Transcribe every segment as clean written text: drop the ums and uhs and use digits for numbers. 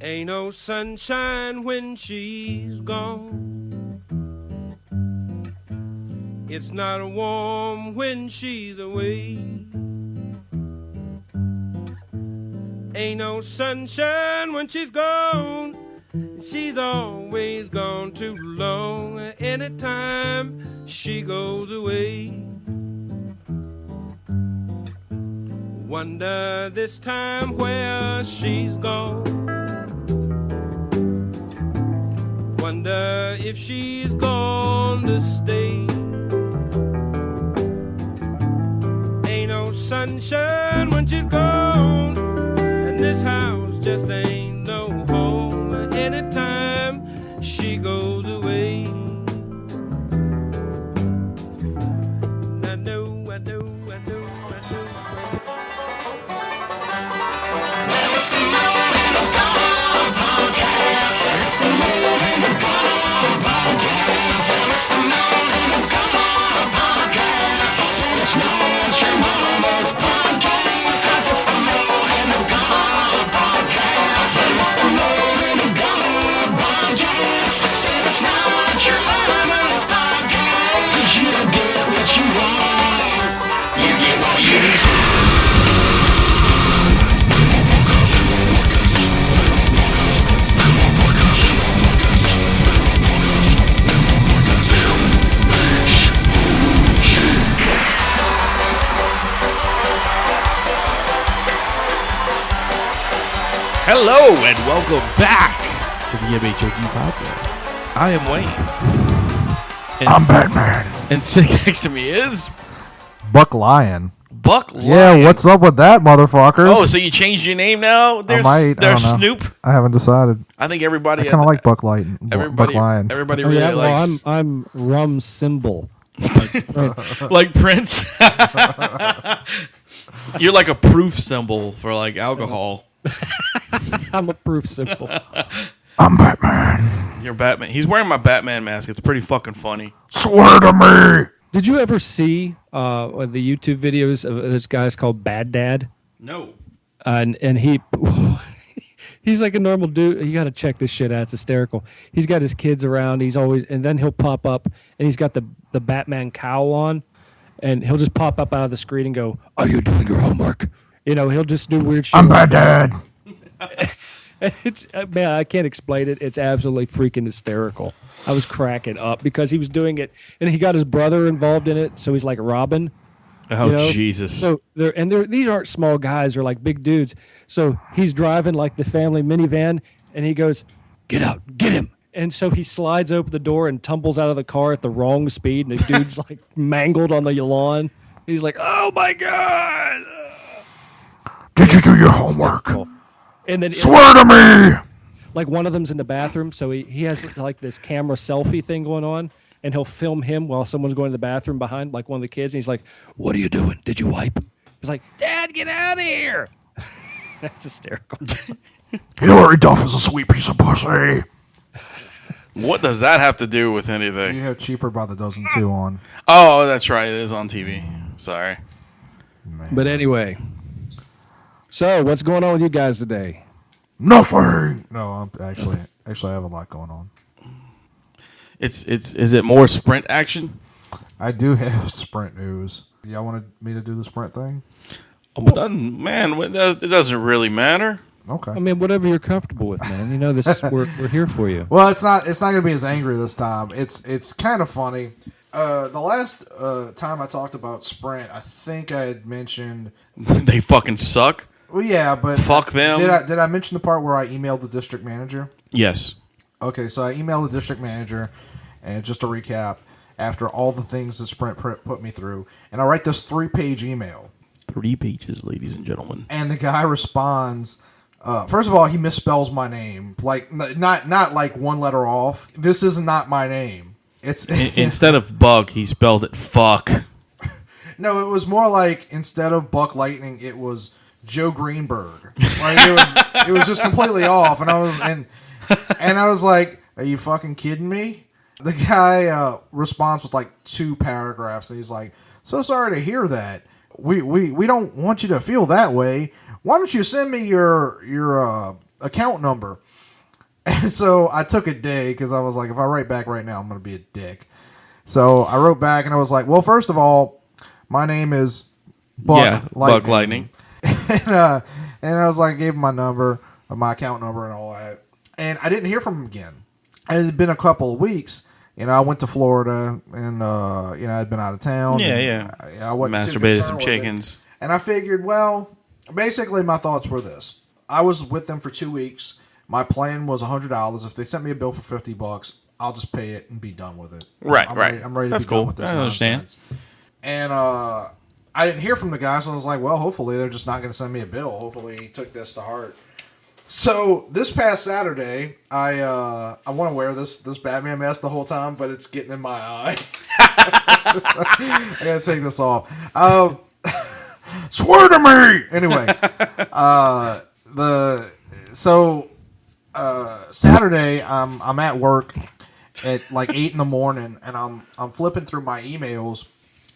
Ain't no sunshine when she's gone. It's not warm when she's away. Ain't no sunshine when she's gone. She's always gone too long. Anytime she goes away. Wonder this time where she's gone. Wonder if she's gone to stay. Ain't no sunshine when she's gone, and this house just ain't no home anytime she goes away. I know, I know, I know, I know. Well, it's the morning of God podcast. It's the morning of God podcast. Well, it's the morning of God podcast. It's not your mama's podcast. It's the morning of God podcast. It's the morning of God podcast. It's not your mama's podcast. 'Cause you don't get what you want. You get what you deserve. Hello and welcome back to the MHOG podcast. I am Wayne. And I'm Batman. And sitting next to me is Buck Lion. Buck Lion. Yeah, what's up with that, motherfuckers? Oh, so you changed your name now? There's I don't know. Snoop. I haven't decided. I think everybody. I kind of like Buck Lion. Everybody, Buck Lion. Everybody Oh, really yeah, likes. well, I'm Rum Symbol. Like Prince. You're like a proof symbol for like alcohol. I'm a proof symbol. I'm Batman. You're Batman. He's wearing my Batman mask. It's pretty fucking funny. Swear to me. Did you ever see the YouTube videos of this guy's called Bad Dad? No. And he he's like a normal dude. You got to check this shit out. It's hysterical. He's got his kids around. He's always, and then he'll pop up and he's got the Batman cowl on, and he'll just pop up out of the screen and go, "Are you doing your homework?" You know, he'll just do weird shit. I'm Bad Dad. It's man, I can't explain it. It's absolutely freaking hysterical. I was cracking up because he was doing it, and he got his brother involved in it. So he's like Robin. Oh, you know? Jesus. So these aren't small guys; they're like big dudes. So he's driving like the family minivan, and he goes, "Get out, get him!" And so he slides open the door and tumbles out of the car at the wrong speed, and the dude's like mangled on the lawn. He's like, "Oh my god!" Did you do your homework? And then Swear to me. like one of them's in the bathroom, so he has like this camera selfie thing going on, and he'll film him while someone's going to the bathroom behind, like one of the kids, and he's like, "What are you doing? Did you wipe?" He's like, "Dad, get out of here!" That's hysterical. Hillary Duff is a sweet piece of pussy. What does that have to do with anything? You have Cheaper by the Dozen 2 on. Oh, that's right. It is on TV. Sorry. Man. But anyway, so what's going on with you guys today? Nothing. No, I'm actually I have a lot going on. Is it more sprint action? I do have Sprint news. Y'all wanted me to do the Sprint thing? Oh, it doesn't really matter. Okay. I mean, whatever you're comfortable with, man. You know, this is we're here for you. Well, it's not going to be as angry this time. It's kind of funny. The last time I talked about Sprint, I think I had mentioned. They fucking suck. Well, yeah, but Fuck them. Did I mention the part where I emailed the district manager? Yes. Okay, so I emailed the district manager, and just to recap, after all the things that Sprint put me through, and I write this 3-page email. 3 pages, ladies and gentlemen. And the guy responds. First of all, he misspells my name, like not like one letter off. This is not my name. It's Instead of Bug, he spelled it fuck. No, it was more like instead of Buck Lightning, it was Joe Greenberg. Like it was just completely off, and I was like, "Are you fucking kidding me?" The guy responds with like 2 paragraphs, and he's like, "So sorry to hear that. We don't want you to feel that way. Why don't you send me your account number?" And so I took a day because I was like, if I write back right now, I'm going to be a dick. So I wrote back and I was like, well, first of all, my name is Buck Lightning. Buck Lightning. And I was like, gave him my number, my account number and all that. And I didn't hear from him again. And it had been a couple of weeks. I went to Florida and, I'd been out of town. Yeah. I wasn't too Masturbated concerned some with chickens. it. And I figured, well, basically my thoughts were this. I was with them for 2 weeks. My plan was $100. If they sent me a bill for $50, I'll just pay it and be done with it. Right. I'm ready That's to be done cool. with this I understand. nonsense. And I didn't hear from the guy, so I was like, well, hopefully they're just not going to send me a bill. Hopefully he took this to heart. So this past Saturday, I want to wear this Batman mask the whole time, but it's getting in my eye. I gotta take this off. Swear to me. Anyway, Saturday, I'm at work at like 8 in the morning, and I'm flipping through my emails,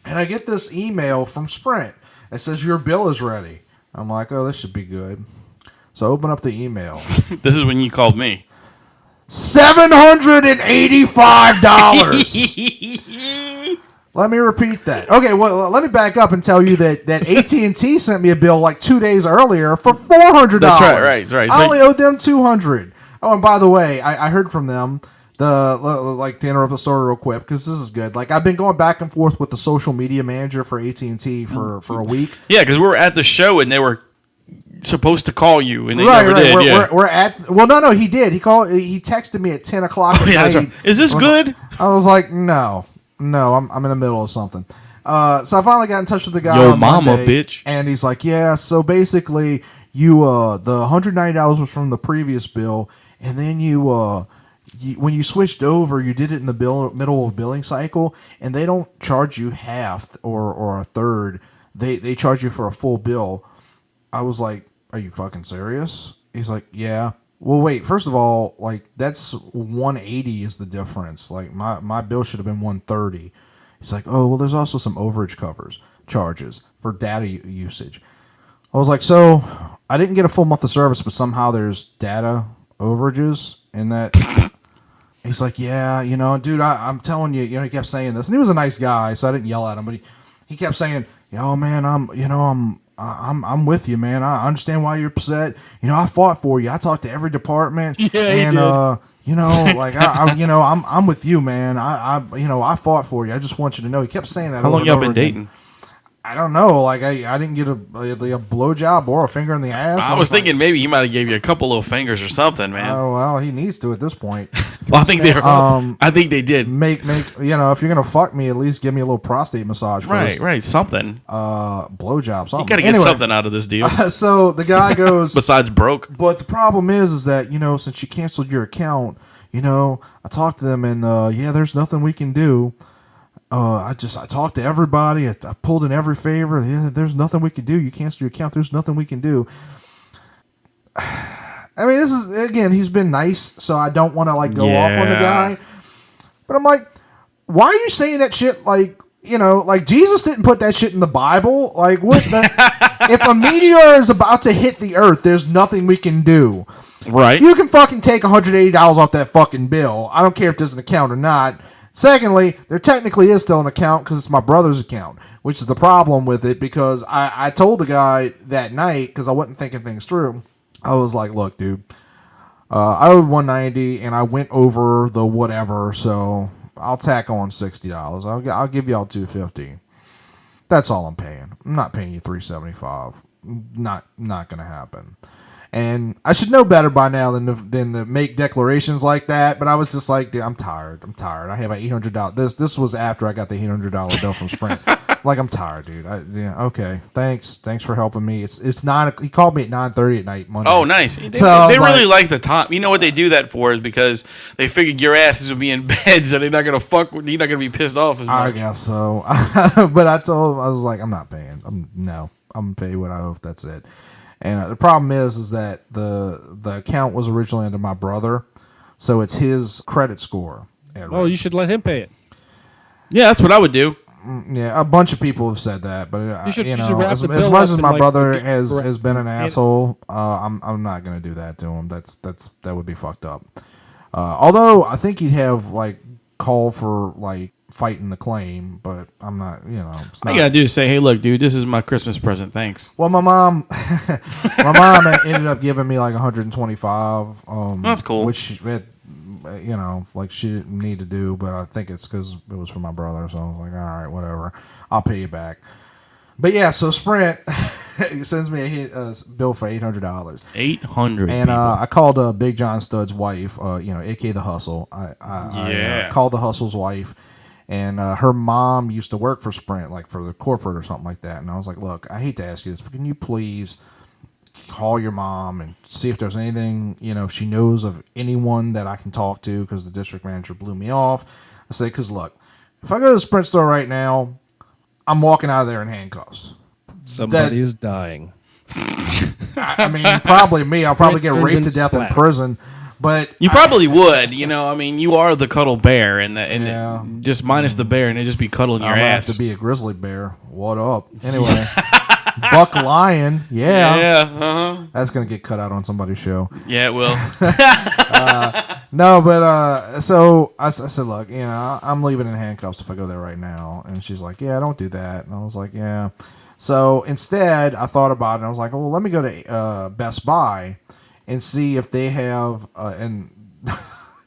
and I get this email from Sprint. It says your bill is ready. I'm like, oh, this should be good. So I open up the email. This is when you called me. $785. Let me repeat that. Okay, well, let me back up and tell you that AT&T sent me a bill like 2 days earlier for $400. That's right. I only owed them $200. Oh, and by the way, I heard from them. To interrupt the story real quick because this is good. Like I've been going back and forth with the social media manager for AT&T for a week. Yeah, because we were at the show and they were supposed to call you and they never did. We're at. Well, no, he did. He texted me at 10 o'clock at night. Right. Is this good? I was like, no, I'm in the middle of something. So I finally got in touch with the guy. Yo, on mama, Monday, bitch. And he's like, yeah. So basically, you the $190 was from the previous bill, and then when you switched over, you did it in the middle of billing cycle, and they don't charge you half or a third. They charge you for a full bill. I was like, are you fucking serious? He's like, yeah. Well, wait. First of all, like that's $180 is the difference. Like my bill should have been $130. He's like, oh well, there's also some overage charges for data usage. I was like, so I didn't get a full month of service, but somehow there's data overages in that. He's like, yeah, dude, I'm telling you, he kept saying this, and he was a nice guy, so I didn't yell at him, but he kept saying, oh man, I'm with you, man. I understand why you're upset. I fought for you. I talked to every department. Yeah, and he did. like I'm with you, man. I fought for you. I just want you to know. He kept saying that. How long y'all been again. dating? I don't know. Like I didn't get a blowjob or a finger in the ass. I was thinking maybe he might have gave you a couple little fingers or something, man. Oh well, he needs to at this point. Well, I think they did. Make if you're gonna fuck me, at least give me a little prostate massage. First. Right, something. Blowjob. Something. You gotta get something out of this deal. So the guy goes. Besides broke. But the problem is that since you canceled your account, I talked to them and there's nothing we can do. I talked to everybody. I pulled in every favor. Yeah, there's nothing we can do. You canceled your account. There's nothing we can do. I mean, this is, again, he's been nice, so I don't want to, go off on the guy. But I'm like, why are you saying that shit like Jesus didn't put that shit in the Bible? Like, what the... If a meteor is about to hit the earth, there's nothing we can do. Right. You can fucking take $180 off that fucking bill. I don't care if there's an account or not. Secondly, there technically is still an account because it's my brother's account, which is the problem with it because I told the guy that night because I wasn't thinking things through. I was like, look, dude, I owed $190 and I went over the whatever, so I'll tack on $60. I'll give y'all $250. That's all I'm paying. I'm not paying you $375. Not gonna happen. And I should know better by now than to make declarations like that. But I was just like, dude, I'm tired. I have an $800. This was after I got the $800 bill from Sprint. Like, I'm tired, dude. Okay. Thanks for helping me. It's 9. He called me at 9:30 at night Monday. Oh, nice. They really like the top. You know what they do that for is because they figured your asses would be in bed, so they're not gonna fuck. You're not gonna be pissed off as much. I guess so. But I told him, I was like, I'm not paying. I'm gonna pay what I owe. That's it. And the problem is that the account was originally under my brother, so it's his credit score. Well, you should let him pay it. Yeah, that's what I would do. Yeah, a bunch of people have said that, but You should know, wrap as the much bill as up my and, brother like, has been an hand it- asshole, I'm not gonna do that to him. That would be fucked up. Although I think he'd have like call for like fighting the claim, but I'm not. You know, it's All not. you gotta do is say, "Hey, look, dude, this is my Christmas present. Thanks." Well, my mom, my mom ended up giving me like 125. That's cool. Which you know, like she didn't need to do, but I think it's because it was for my brother. So I was like, all right, whatever, I'll pay you back. But yeah, so Sprint sends me a bill for $800. 800. And I called Big John Stud's wife, aka the Hustle. I called the Hustle's wife, and her mom used to work for Sprint, like for the corporate or something like that. And I was like, look, I hate to ask you this, but can you please call your mom and see if there's anything, if she knows of anyone that I can talk to, because the district manager blew me off. I say, because look, if I go to the Sprint store right now, I'm walking out of there in handcuffs. Somebody is dying. I mean, probably me. I'll probably get raped to death in prison. But you probably would, I mean, you are the cuddle bear, and just minus the bear, and it'd just be cuddling your ass. Have to be a grizzly bear. What up? Anyway, buck lion. Yeah. That's gonna get cut out on somebody's show. Yeah, it will. No, but so I said, look, I'm leaving in handcuffs if I go there right now. And she's like, yeah, don't do that. And I was like, yeah. So instead, I thought about it. And I was like, well, let me go to Best Buy and see if they have, and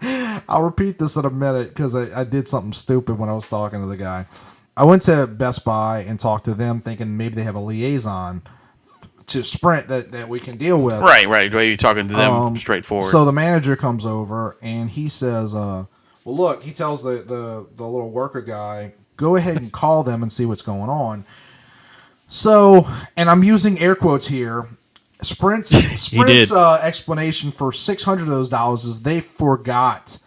I'll repeat this in a minute because I did something stupid when I was talking to the guy. I went to Best Buy and talked to them thinking maybe they have a liaison to Sprint that we can deal with. Right. You're talking to them straightforward. So the manager comes over and he says, well, look, he tells the little worker guy, go ahead and call them and see what's going on. So, and I'm using air quotes here, Sprint's explanation for $600 of those dollars is they forgot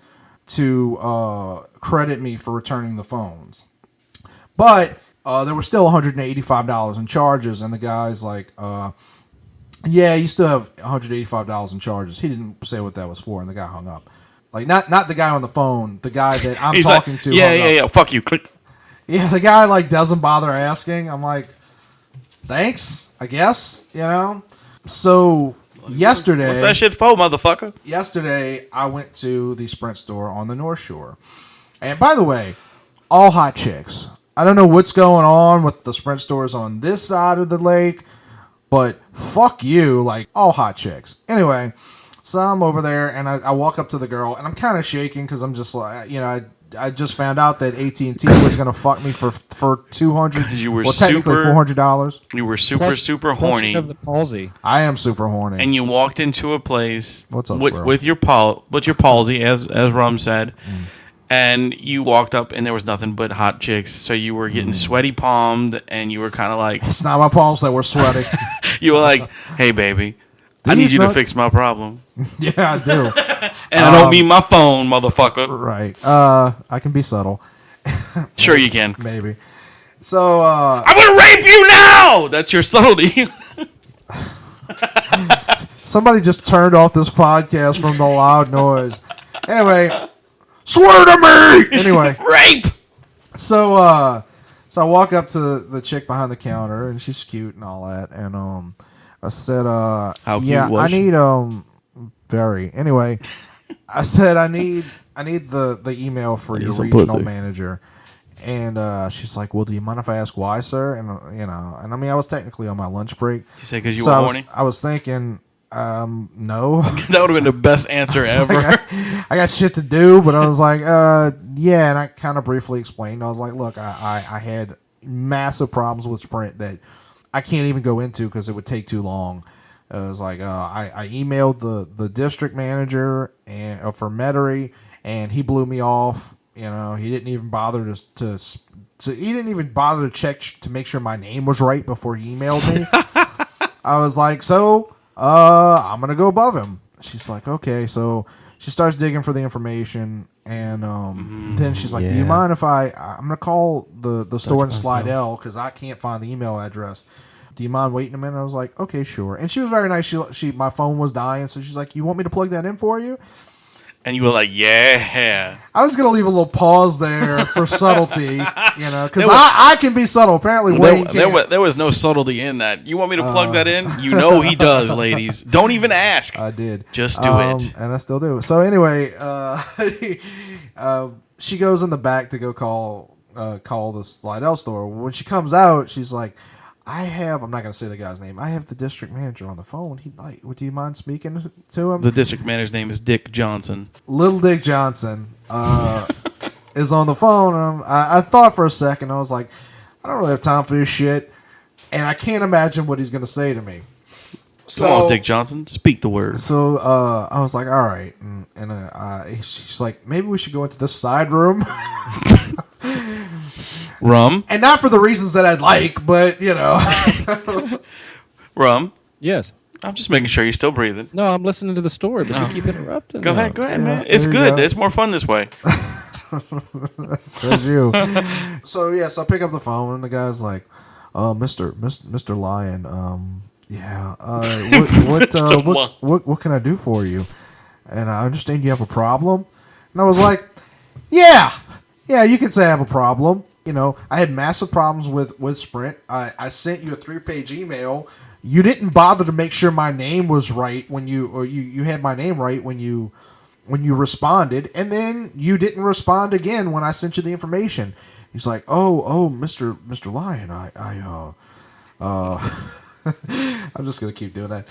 to credit me for returning the phones. But there were still $185 in charges, and the guy's like, yeah, you still have $185 in charges. He didn't say what that was for, and the guy hung up. Like, not the guy on the phone, the guy that I'm talking to. Yeah, fuck you, click. Yeah, the guy, like, doesn't bother asking. I'm like, thanks, I guess, So, yesterday... What's that shit for, motherfucker? Yesterday, I went to the Sprint store on the North Shore. And by the way, all hot chicks. I don't know what's going on with the Sprint stores on this side of the lake, but fuck you, like, all hot chicks. Anyway, so I'm over there, and I walk up to the girl, and I'm kind of shaking because I'm just like, I just found out that AT&T was going to fuck me for $200. You were technically $400. You were super horny. You have the palsy. I am super horny. And you walked into a place What's up, with your palsy, as Rum said, and you walked up and there was nothing but hot chicks. So you were getting sweaty palmed, and you were kind of like, it's not my palms that were sweating. you were like, hey baby, I need you to fix my problem. Yeah, I do. And I don't mean my phone, motherfucker. Right. I can be subtle. Sure you can. Maybe. So, I'm gonna rape you now! That's your subtlety. somebody just turned off this podcast from the loud noise. Anyway, swear to me! Anyway. Rape! So I walk up to the chick behind the counter, and she's cute and all that, and I said, How cute yeah, was I she? need, very. Anyway, I said, I need the email for your regional manager. And she's like, well, do you mind if I ask why, sir? And, and I mean, I was technically on my lunch break. Did you say because you were horny? I was thinking, no. That would have been the best answer ever. I got shit to do, but I was like, yeah. And I kind of briefly explained. I was like, look, I had massive problems with Sprint that I can't even go into because it would take too long. It was like, I emailed the district manager and for Metairie, and he blew me off. He didn't even bother to check to make sure my name was right before he emailed me. I was like, so I'm gonna go above him. She's like, okay. So she starts digging for the information, and then she's like, do you mind if I'm gonna call the store in Slidell because I can't find the email address. Do you mind waiting a minute? I was like, okay, sure. And she was very nice. She my phone was dying, so she's like, you want me to plug that in for you? And you were like, yeah. I was gonna leave a little pause there for subtlety, because I can be subtle. Apparently, Wayne can't. There was no subtlety in that. You want me to plug that in? You know he does, ladies. Don't even ask. I did. Just do it. And I still do. So anyway, she goes in the back to go call the Slidell store. When she comes out, she's like, I'm not going to say the guy's name. I have the district manager on the phone. Do you mind speaking to him? The district manager's name is Dick Johnson. Little Dick Johnson is on the phone. I thought for a second. I was like, I don't really have time for this shit. And I can't imagine what he's going to say to me. Come on, Dick Johnson. Speak the word. So I was like, all right. And she's like, maybe we should go into this side room. Rum. And not for the reasons that I'd like, but, Rum. Yes. I'm just making sure you're still breathing. No, I'm listening to the story, but you keep interrupting. Go ahead, man. It's good. It's more fun this way. Says you. So I pick up the phone, and the guy's like, Mr. Lion, what can I do for you? And I understand you have a problem. And I was like, yeah, you can say I have a problem. I had massive problems with Sprint. I sent you a 3-page email. You didn't bother to make sure my name was right when you had my name right when you responded, and then you didn't respond again when I sent you the information. He's like, oh, Mr. Lion, I'm just gonna keep doing that.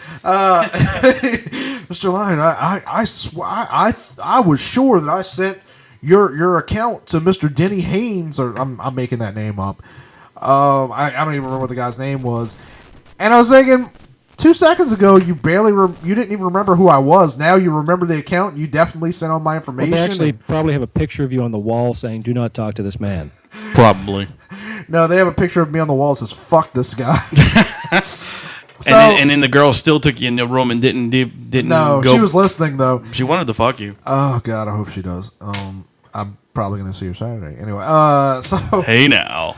Mr. Lion, I was sure that I sent your account to Mr. Denny Haynes, or I'm making that name up. I don't even remember what the guy's name was. And I was thinking, 2 seconds ago, you didn't even remember who I was. Now you remember the account. You definitely sent all my information. Well, they actually probably have a picture of you on the wall saying, "Do not talk to this man." Probably. No, they have a picture of me on the wall that says, "Fuck this guy." And then the girl still took you in the room and didn't No, go. she was listening though. She wanted to fuck you. Oh God, I hope she does. I'm probably gonna see her Saturday anyway. So Hey now.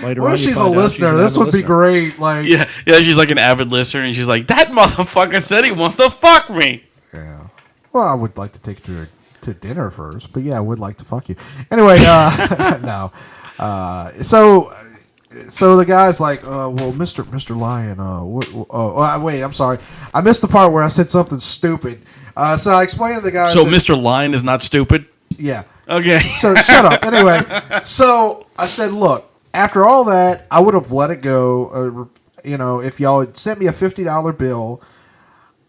Later what on, if you she's a find out listener? an This avid would be listener. great. Like Yeah, she's like an avid listener, and she's like, that motherfucker said he wants to fuck me. Yeah. Well, I would like to take her to dinner first, but yeah, I would like to fuck you. Anyway, no. So the guy's like, well, Mr. Lion, wait, I'm sorry. I missed the part where I said something stupid. So I explained to the guy. So Mr. Lion is not stupid? Yeah. Okay. So shut up. Anyway, so I said, look, after all that, I would have let it go. If y'all had sent me a $50 bill,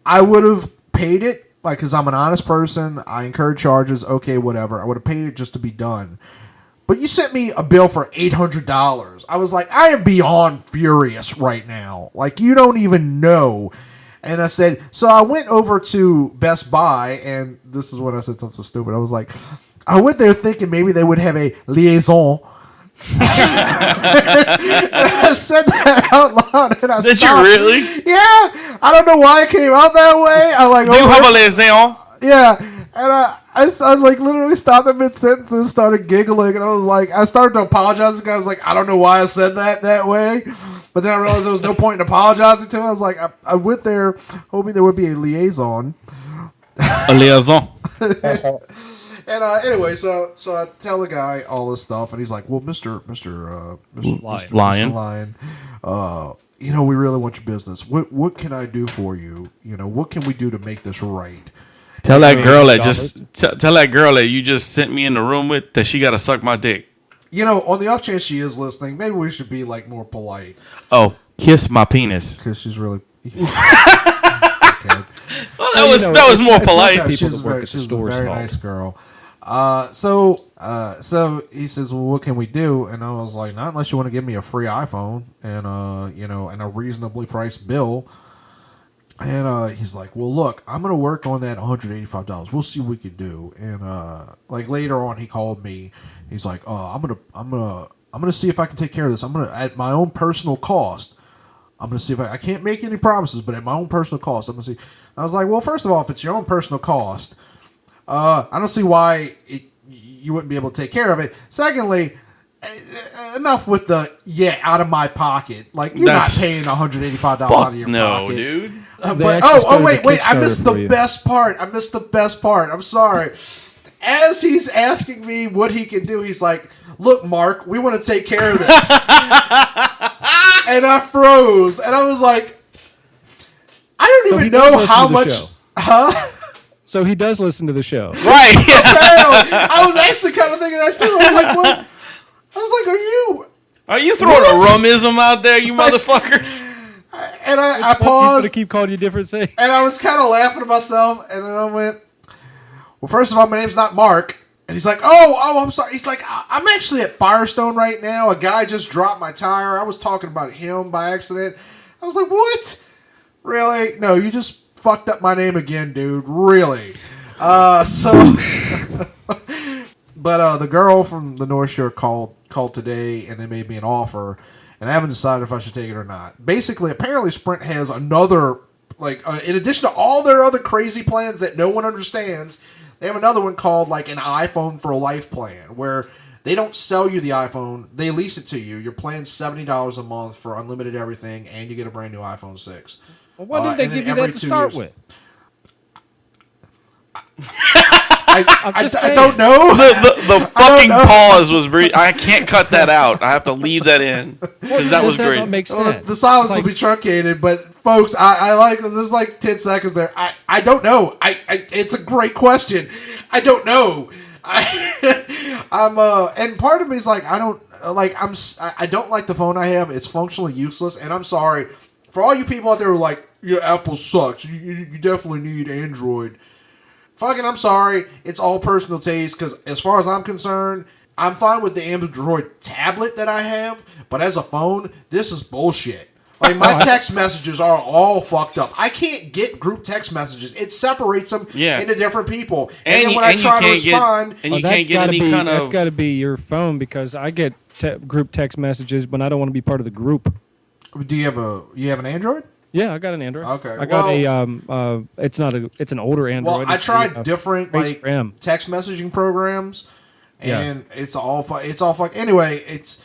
I would have paid it, because I'm an honest person. I incurred charges. Okay, whatever. I would have paid it just to be done. But you sent me a bill for $800. I was like, I am beyond furious right now. Like, you don't even know. And I said, so I went over to Best Buy, and this is when I said something so stupid. I was like, I went there thinking maybe they would have a liaison. I said that out loud. And Did you really? Yeah. I don't know why it came out that way. Do you have a liaison? Yeah. And I like literally stopped in mid-sentence and started giggling. And I started to apologize. I was like, I don't know why I said that way. But then I realized there was no point in apologizing to him. I was like, I went there hoping there would be a liaison. A liaison. And anyway, so I tell the guy all this stuff, and he's like, "Well, Mr. Lion, we really want your business. What can I do for you? What can we do to make this right?" Tell that girl that you just sent me in the room with that she got to suck my dick. On the off chance she is listening, maybe we should be like more polite. Oh, kiss my penis. Because she's really. Okay. Well, that was more polite. She was a very nice girl. So he says, "Well, what can we do?" And I was like, "Not unless you want to give me a free iPhone and and a reasonably priced bill." And he's like, "Well, look, I'm gonna work on that $185. We'll see what we can do." And later on, he called me. He's like, "I'm gonna see if I can take care of this. I'm gonna at my own personal cost. I'm gonna see if I can't make any promises, but at my own personal cost, I'm gonna see." I was like, "Well, first of all, if it's your own personal cost, I don't see why you wouldn't be able to take care of it. Secondly, enough with the out of my pocket. Like you're not paying $185 out of your pocket, dude. But wait! I missed the best part. I'm sorry. As he's asking me what he can do, he's like, "Look, Mark, we want to take care of this." And I froze, and I was like, "I don't even know how much." Huh? So he does listen to the show, Right? Apparently, I was actually kind of thinking that too. I was like, "What?" I was like, Are you throwing a rumism out there, you motherfuckers? And I He's paused. going to keep calling you different things. And I was kind of laughing to myself, and then I went, "Well, first of all, my name's not Mark." And he's like, oh, I'm sorry. He's like, "I'm actually at Firestone right now. A guy just dropped my tire. I was talking about him by accident." I was like, "What? Really? No, you just fucked up my name again, dude. Really?" But the girl from the North Shore called today, and they made me an offer, and I haven't decided if I should take it or not. Basically, apparently Sprint has another, in addition to all their other crazy plans that no one understands, they have another one called like an iPhone for life plan, where they don't sell you the iPhone, they lease it to you. You're paying $70 a month for unlimited everything, and you get a brand new iPhone 6. Well, why didn't they give you that to start with? I don't know. The fucking pause was brief. I can't cut that out. I have to leave that in because that was Does that great. not make sense? The silence will be truncated, but folks, I like there's like 10 seconds there. I don't know. It's a great question. I don't know. And part of me is like, I don't like the phone I have. It's functionally useless, and I'm sorry for all you people out there who are like, "Yeah, Apple sucks. You definitely need Android." Fucking, I'm sorry. It's all personal taste, because as far as I'm concerned, I'm fine with the Android tablet that I have, but as a phone, this is bullshit. Like, my text messages are all fucked up. I can't get group text messages. It separates them into different people. And then when I try to respond... That's got to be your phone, because I get group text messages, but I don't want to be part of the group. Do you have an Android? Yeah, I got an Android. Okay, I got it's an older Android. Well, I tried different text messaging programs, and it's all fuck. Anyway, it's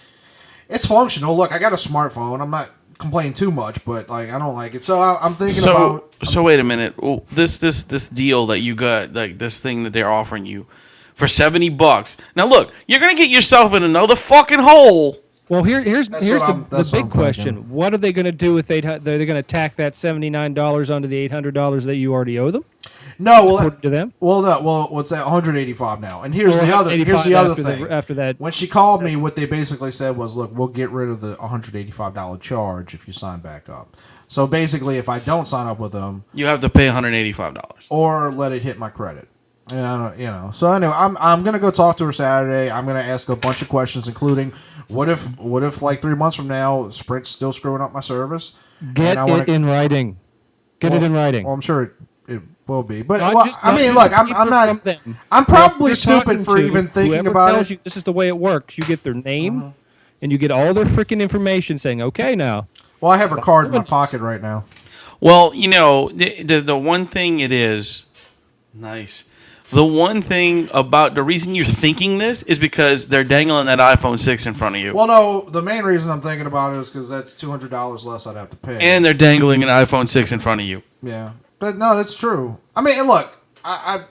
functional. Look, I got a smartphone. I'm not complaining too much, but like I don't like it. So I'm thinking about. So wait a minute. Well, this deal that you got, like this thing that they're offering you for $70. Now look, you're gonna get yourself in another fucking hole. Well, here's the big question. What are they going to do if they're going to tack that $79 onto the $800 that you already owe them? No, to them. Well, no. Well, what's that? $185 now. And here's the other thing. After that, when she called me, what they basically said was, "Look, we'll get rid of the $185 charge if you sign back up." So basically, if I don't sign up with them, you have to pay $185 or let it hit my credit. And So anyway, I'm gonna go talk to her Saturday. I'm gonna ask a bunch of questions, including what if like 3 months from now Sprint's still screwing up my service? Get it in writing. Get it in writing. Well, I'm sure it will be, but I'm probably stupid for even thinking about it. You this is the way it works. You get their name, and you get all their freaking information saying, "Okay, now." Well, I have her card in my pocket right now. Well, the one thing it is nice. The one thing about the reason you're thinking this is because they're dangling that iPhone 6 in front of you. Well, no, the main reason I'm thinking about it is because that's $200 less I'd have to pay. And they're dangling an iPhone 6 in front of you. Yeah. But no, that's true. I mean, look, I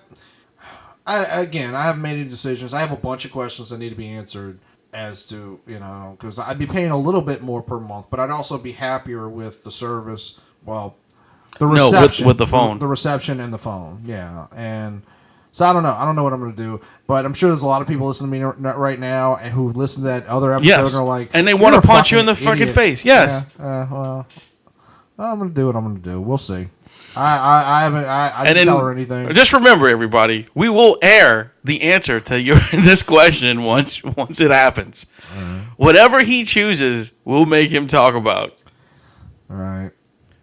haven't made any decisions. I have a bunch of questions that need to be answered as to, because I'd be paying a little bit more per month, but I'd also be happier with the service. Well, the reception. No, with the phone. The reception and the phone, yeah. And... So I don't know. I don't know what I'm going to do, but I'm sure there's a lot of people listening to me right now and who listen to that other episode and are like, and they want to punch you in the fucking face. Yes. Yeah, well, I'm going to do what I'm going to do. We'll see. I didn't tell her anything. Just remember, everybody, we will air the answer to this question once it happens. Whatever he chooses, we'll make him talk about. All right.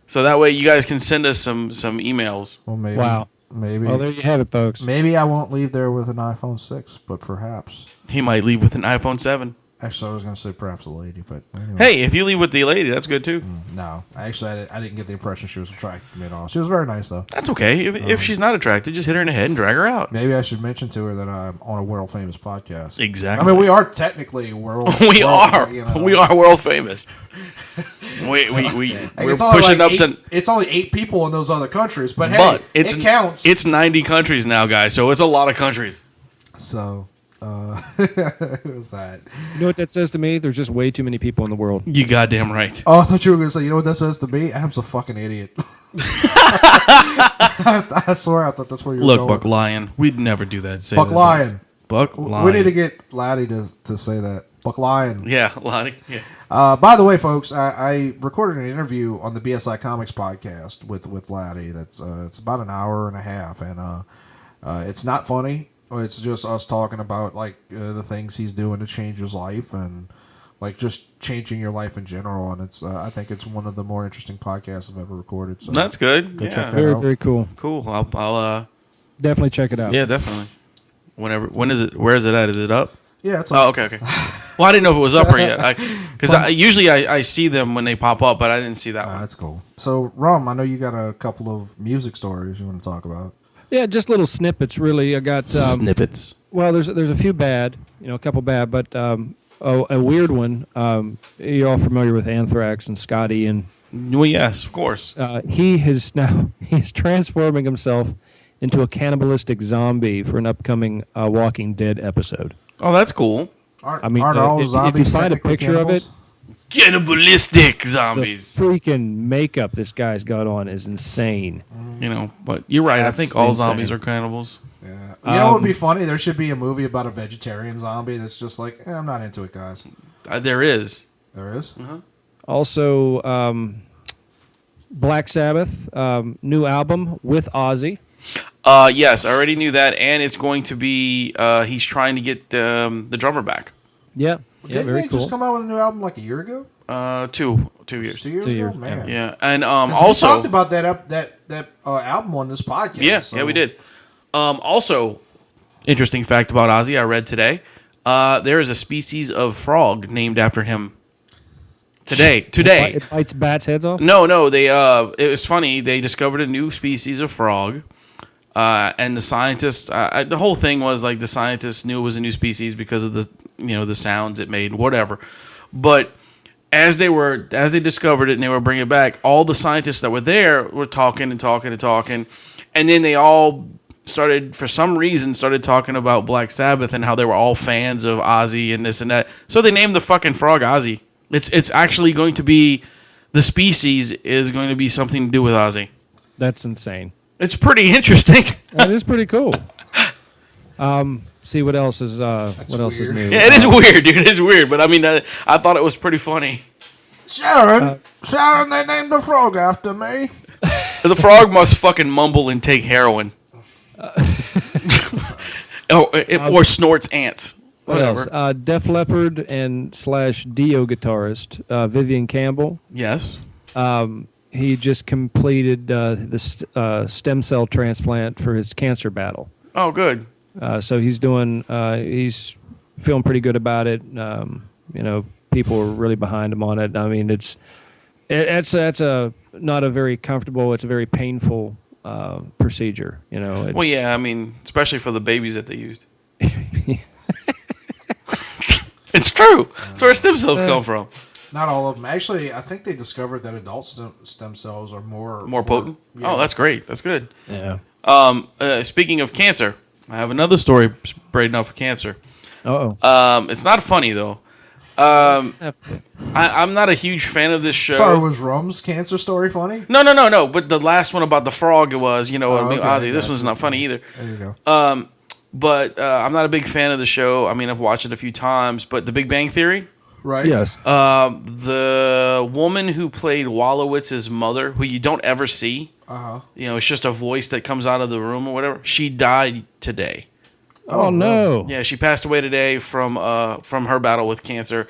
So that way, you guys can send us some emails. Well, maybe. Wow. Maybe. Well, there you have it, folks. Maybe I won't leave there with an iPhone 6, but perhaps. He might leave with an iPhone 7. Actually, I was going to say perhaps a lady, but anyway. Hey, if you leave with the lady, that's good too. No. Actually, I didn't get the impression she was attracted to me at all. She was very nice, though. That's okay. If she's not attracted, just hit her in the head and drag her out. Maybe I should mention to her that I'm on a world-famous podcast. Exactly. I mean, we are technically world... We are. You know. We are world famous. We're It's only pushing like up to... It's only 8 people in those other countries, but hey, it counts. It's 90 countries now, guys, so it's a lot of countries. So... what was that? You know what that says to me? There's just way too many people in the world. You goddamn right. Oh, I thought you were going to say, you know what that says to me? I'm a fucking idiot. I swear I thought that's where you were Look, going. Buck Lion, we'd never do that. Say Buck that. Lion. Buck Lion. We need to get Laddie to say that. Buck Lion. Yeah, Lottie. Yeah. By the way, folks, I recorded an interview on the BSI Comics Podcast with Laddie. That's it's about an hour and a half, and it's not funny. It's just us talking about like the things he's doing to change his life and like just changing your life in general. And it's I think it's one of the more interesting podcasts I've ever recorded. So That's good. go check Yeah. that Very, out. very cool. Cool. I'll Definitely check it out. yeah, definitely. When is it? Where is it at? Is it up? Yeah, it's Oh, okay. Well, I didn't know if it was up or yet. Because usually I see them when they pop up, but I didn't see that one. that's cool. So, Rum, I know you got a couple of music stories you want to talk about. Yeah, just little snippets, really. I got Snippets. well, there's a few bad, a couple bad, but a weird one. You're all familiar with Anthrax and Scotty, and Well, yes, of course. he's transforming himself into a cannibalistic zombie for an upcoming Walking Dead episode. Oh, that's cool. Aren't, I mean, aren't all if you zombies find a technically picture of it, cannibals? Cannibalistic the zombies. freaking makeup this guy's got on is insane. But you're right. I That's think all insane. zombies are cannibals. Yeah. You know what would be funny? There should be a movie about a vegetarian zombie that's just like, I'm not into it, guys. There is. There is? Also, Black Sabbath, new album with Ozzy. Yes, I already knew that, and it's going to be. He's trying to get the drummer back. Yeah, Didn't very they cool. just come out with a new album like a year ago? 2 years. 2 years 2 ago? years, Man. Yeah, and 'Cause we also talked about that album on this podcast. yeah, we did. Also, interesting fact about Ozzy I read today. There is a species of frog named after him. Today. It bites bats' heads off. No. They it was funny. They discovered a new species of frog, and the scientists. The whole thing was like the scientists knew it was a new species because of the sounds it made, whatever. But as they discovered it and they were bringing it back, all the scientists that were there were talking, and then they all started talking about Black Sabbath and how they were all fans of Ozzy and this and that. So they named the fucking frog Ozzy. It's actually going to be, the species is going to be something to do with Ozzy. That's insane. It's pretty interesting. That is pretty cool. See what else is weird. new. Yeah, it is weird, dude. It is weird, but I mean, I thought it was pretty funny. Sharon, they named the frog after me. The frog must fucking mumble and take heroin. Or snorts ants. What Whatever. else? Def Leppard and / Dio guitarist Vivian Campbell. Yes. He just completed the stem cell transplant for his cancer battle. Oh, good. So he's he's feeling pretty good about it. People are really behind him on it. I mean, it's not a very comfortable. It's a very painful procedure. Well, yeah. I mean, especially for the babies that they used. It's true. That's where stem cells come from. Not all of them. Actually, I think they discovered that adult stem cells are more Potent. Yeah. Oh, that's great. That's good. Yeah. Speaking of cancer, I have another story braiding off of cancer. Uh-oh. It's not funny though. I'm not a huge fan of this show. Sorry, was Rum's cancer story funny? No. But the last one about the frog, it was, okay, Ozzy. This gotcha. one's not funny either. There you go. But I'm not a big fan of the show. I mean, I've watched it a few times. But The Big Bang Theory, Right? Yes. the woman who played Wolowitz's mother, who you don't ever see, Uh-huh. it's just a voice that comes out of the room or whatever. She died today. Oh no. Yeah, she passed away today from her battle with cancer.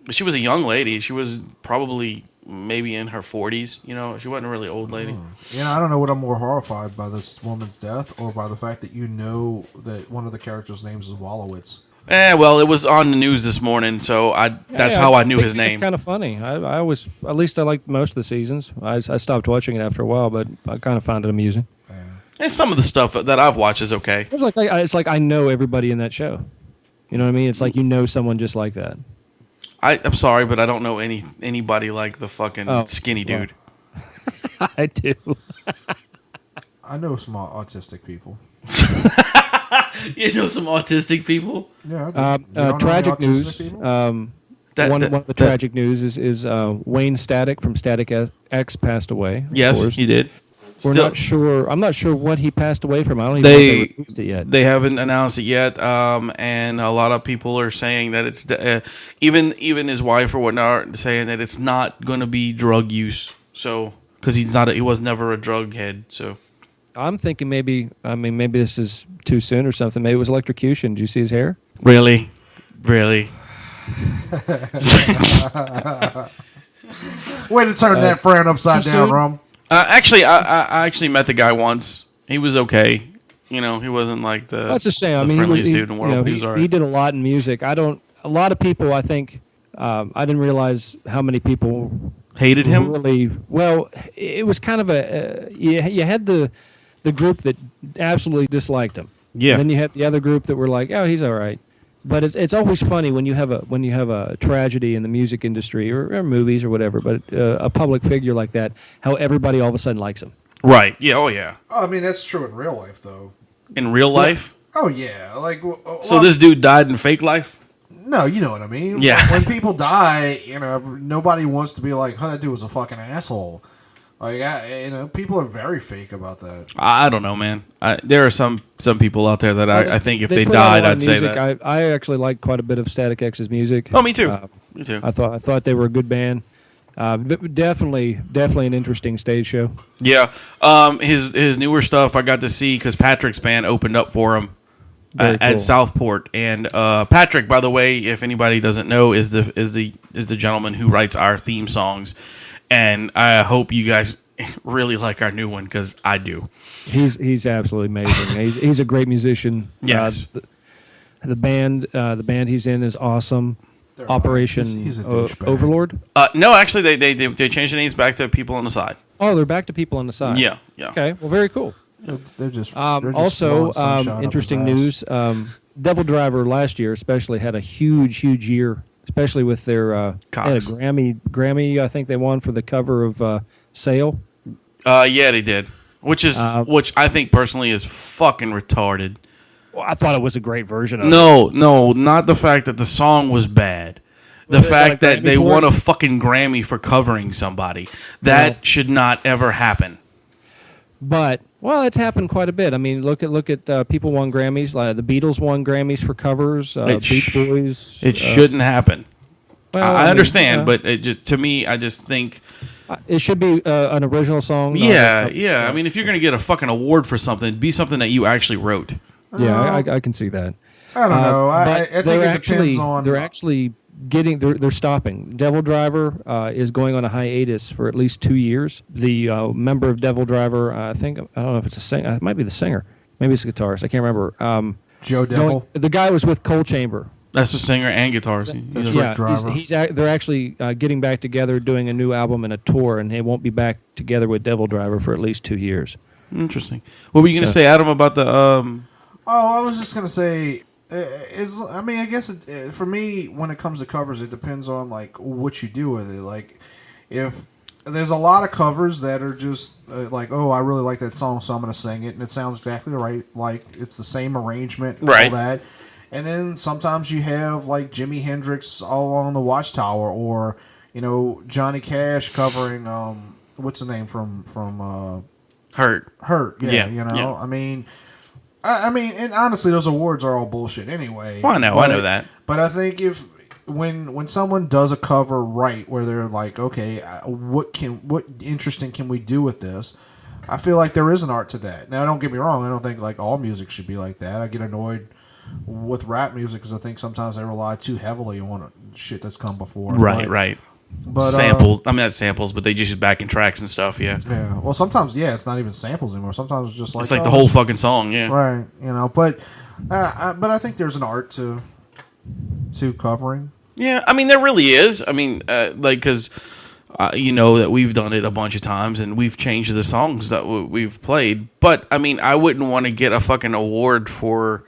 She was a young lady. She was probably maybe in her 40s. She wasn't a really old lady. I don't know what I'm more horrified by, this woman's death or by the fact that that one of the characters' names is Wolowitz. Well, it was on the news this morning, so that's how I knew his name. It's kind of funny. I always, at least I liked most of the seasons. I stopped watching it after a while, but I kind of found it amusing. And some of the stuff that I've watched is okay. It's like I know everybody in that show. You know what I mean? It's like you know someone just like that. I'm sorry, but I don't know anybody like the fucking skinny dude. I do. I know some autistic people. You know some autistic people? Yeah. I do. You don't know any Tragic autistic news. people? One of the tragic news is Wayne Static from Static X passed away. Yes, course. he did. We're Still, not sure. I'm not sure what he passed away from. I don't even know if they released it yet. They haven't announced it yet, and a lot of people are saying that it's even his wife or whatnot are saying that it's not going to be drug use. So because he was never a drug head. So I'm thinking maybe this is too soon or something. Maybe it was electrocution. Did you see his hair? really. Way to turn that frown upside too down, soon? Rum. Actually, I actually met the guy once. He was okay. You know, he wasn't like That's a shame. I the mean, friendliest dude in the world. He was all he right. did a lot in music. A lot of people, I think, I didn't realize how many people Hated him? really. Well, it was kind of you had the group that absolutely disliked him. Yeah. And then you had the other group that were like, oh, he's all right. But it's always funny when you have a tragedy in the music industry or movies or whatever. But a public figure like that, how everybody all of a sudden likes him. Right. Yeah. Oh, yeah. Oh, I mean, that's true in real life, though. In real life? Oh, yeah. Like, So this dude died in fake life? No, you know what I mean. Yeah. When people die, nobody wants to be like, "Oh, that dude was a fucking asshole." Like, people are very fake about that. I don't know, man. There are some people out there that I think if they put out a died, lot of I'd say music. that. I actually like quite a bit of Static X's music. Oh, me too. Me too. I thought they were a good band. Definitely an interesting stage show. Yeah. His newer stuff I got to see because Patrick's band opened up for him Very cool. at Southport. And Patrick, by the way, if anybody doesn't know, is the gentleman who writes our theme songs. And I hope you guys really like our new one because I do. He's absolutely amazing. he's a great musician. Yes. The band he's in is awesome. They're Operation he's a douchebag. Overlord. No, actually, they changed the names back to People on the Side. Oh, they're back to People on the Side. Yeah. Okay. Well, very cool. They're just Also, blowing sunshine up interesting his ass. news. Devil Driver last year especially had a huge year, especially with their they had a Cox. Grammy. I think they won for the cover of Sail. Yeah, they did. Which I think personally is fucking retarded. Well, I thought it was a great version of it. No, not the fact that the song was bad. The Well, they fact got a that Grammy they for won it? a fucking Grammy for covering somebody. That should not ever happen. But it's happened quite a bit. I mean, look at people won Grammys. Like the Beatles won Grammys for covers. Beach Boys. It shouldn't happen. Well, I mean, understand, but it just to me, I just think, it should be an original song. not yeah. I mean, if you're gonna get a fucking award for something, it'd be something that you actually wrote. Yeah, I can see that. I don't know. I But think they're it actually depends on. they're actually getting they're stopping. Devil Driver is going on a hiatus for at least 2 years. The member of Devil Driver, I don't know if it's a singer. It might be the singer. Maybe it's a guitarist. I can't remember. Joe Devil. The guy was with Coal Chamber. That's the singer and guitarist. That's He's- right. Yeah, Driver. they're actually getting back together, doing a new album and a tour, and they won't be back together with Devil Driver for at least 2 years. Interesting. What were you gonna So- say, Adam, about the Oh, I was just gonna say, I guess for me, when it comes to covers, it depends on like what you do with it. Like, if there's a lot of covers that are just like, oh, I really like that song, so I'm gonna sing it, and it sounds exactly right, like it's the same arrangement, and Right. all that. And then sometimes you have like Jimi Hendrix all along the Watchtower, or Johnny Cash covering what's the name from Hurt? Hurt. Yeah, Yeah. I mean, and honestly, those awards are all bullshit anyway. Well, I know that. But I think when someone does a cover right, where they're like, okay, what interesting can we do with this? I feel like there is an art to that. Now, don't get me wrong. I don't think like all music should be like that. I get annoyed with rap music because I think sometimes they rely too heavily on shit that's come before. Right. But Samples. I mean, not samples, but they just use backing tracks and stuff. Yeah. Yeah. Well, sometimes it's not even samples anymore. Sometimes it's just like It's like the whole fucking song. Yeah. right. But I think there's an art to to covering? Yeah, I mean, there really is. I mean, because you know that we've done it a bunch of times and we've changed the songs that we've played. But I mean, I wouldn't want to get a fucking award for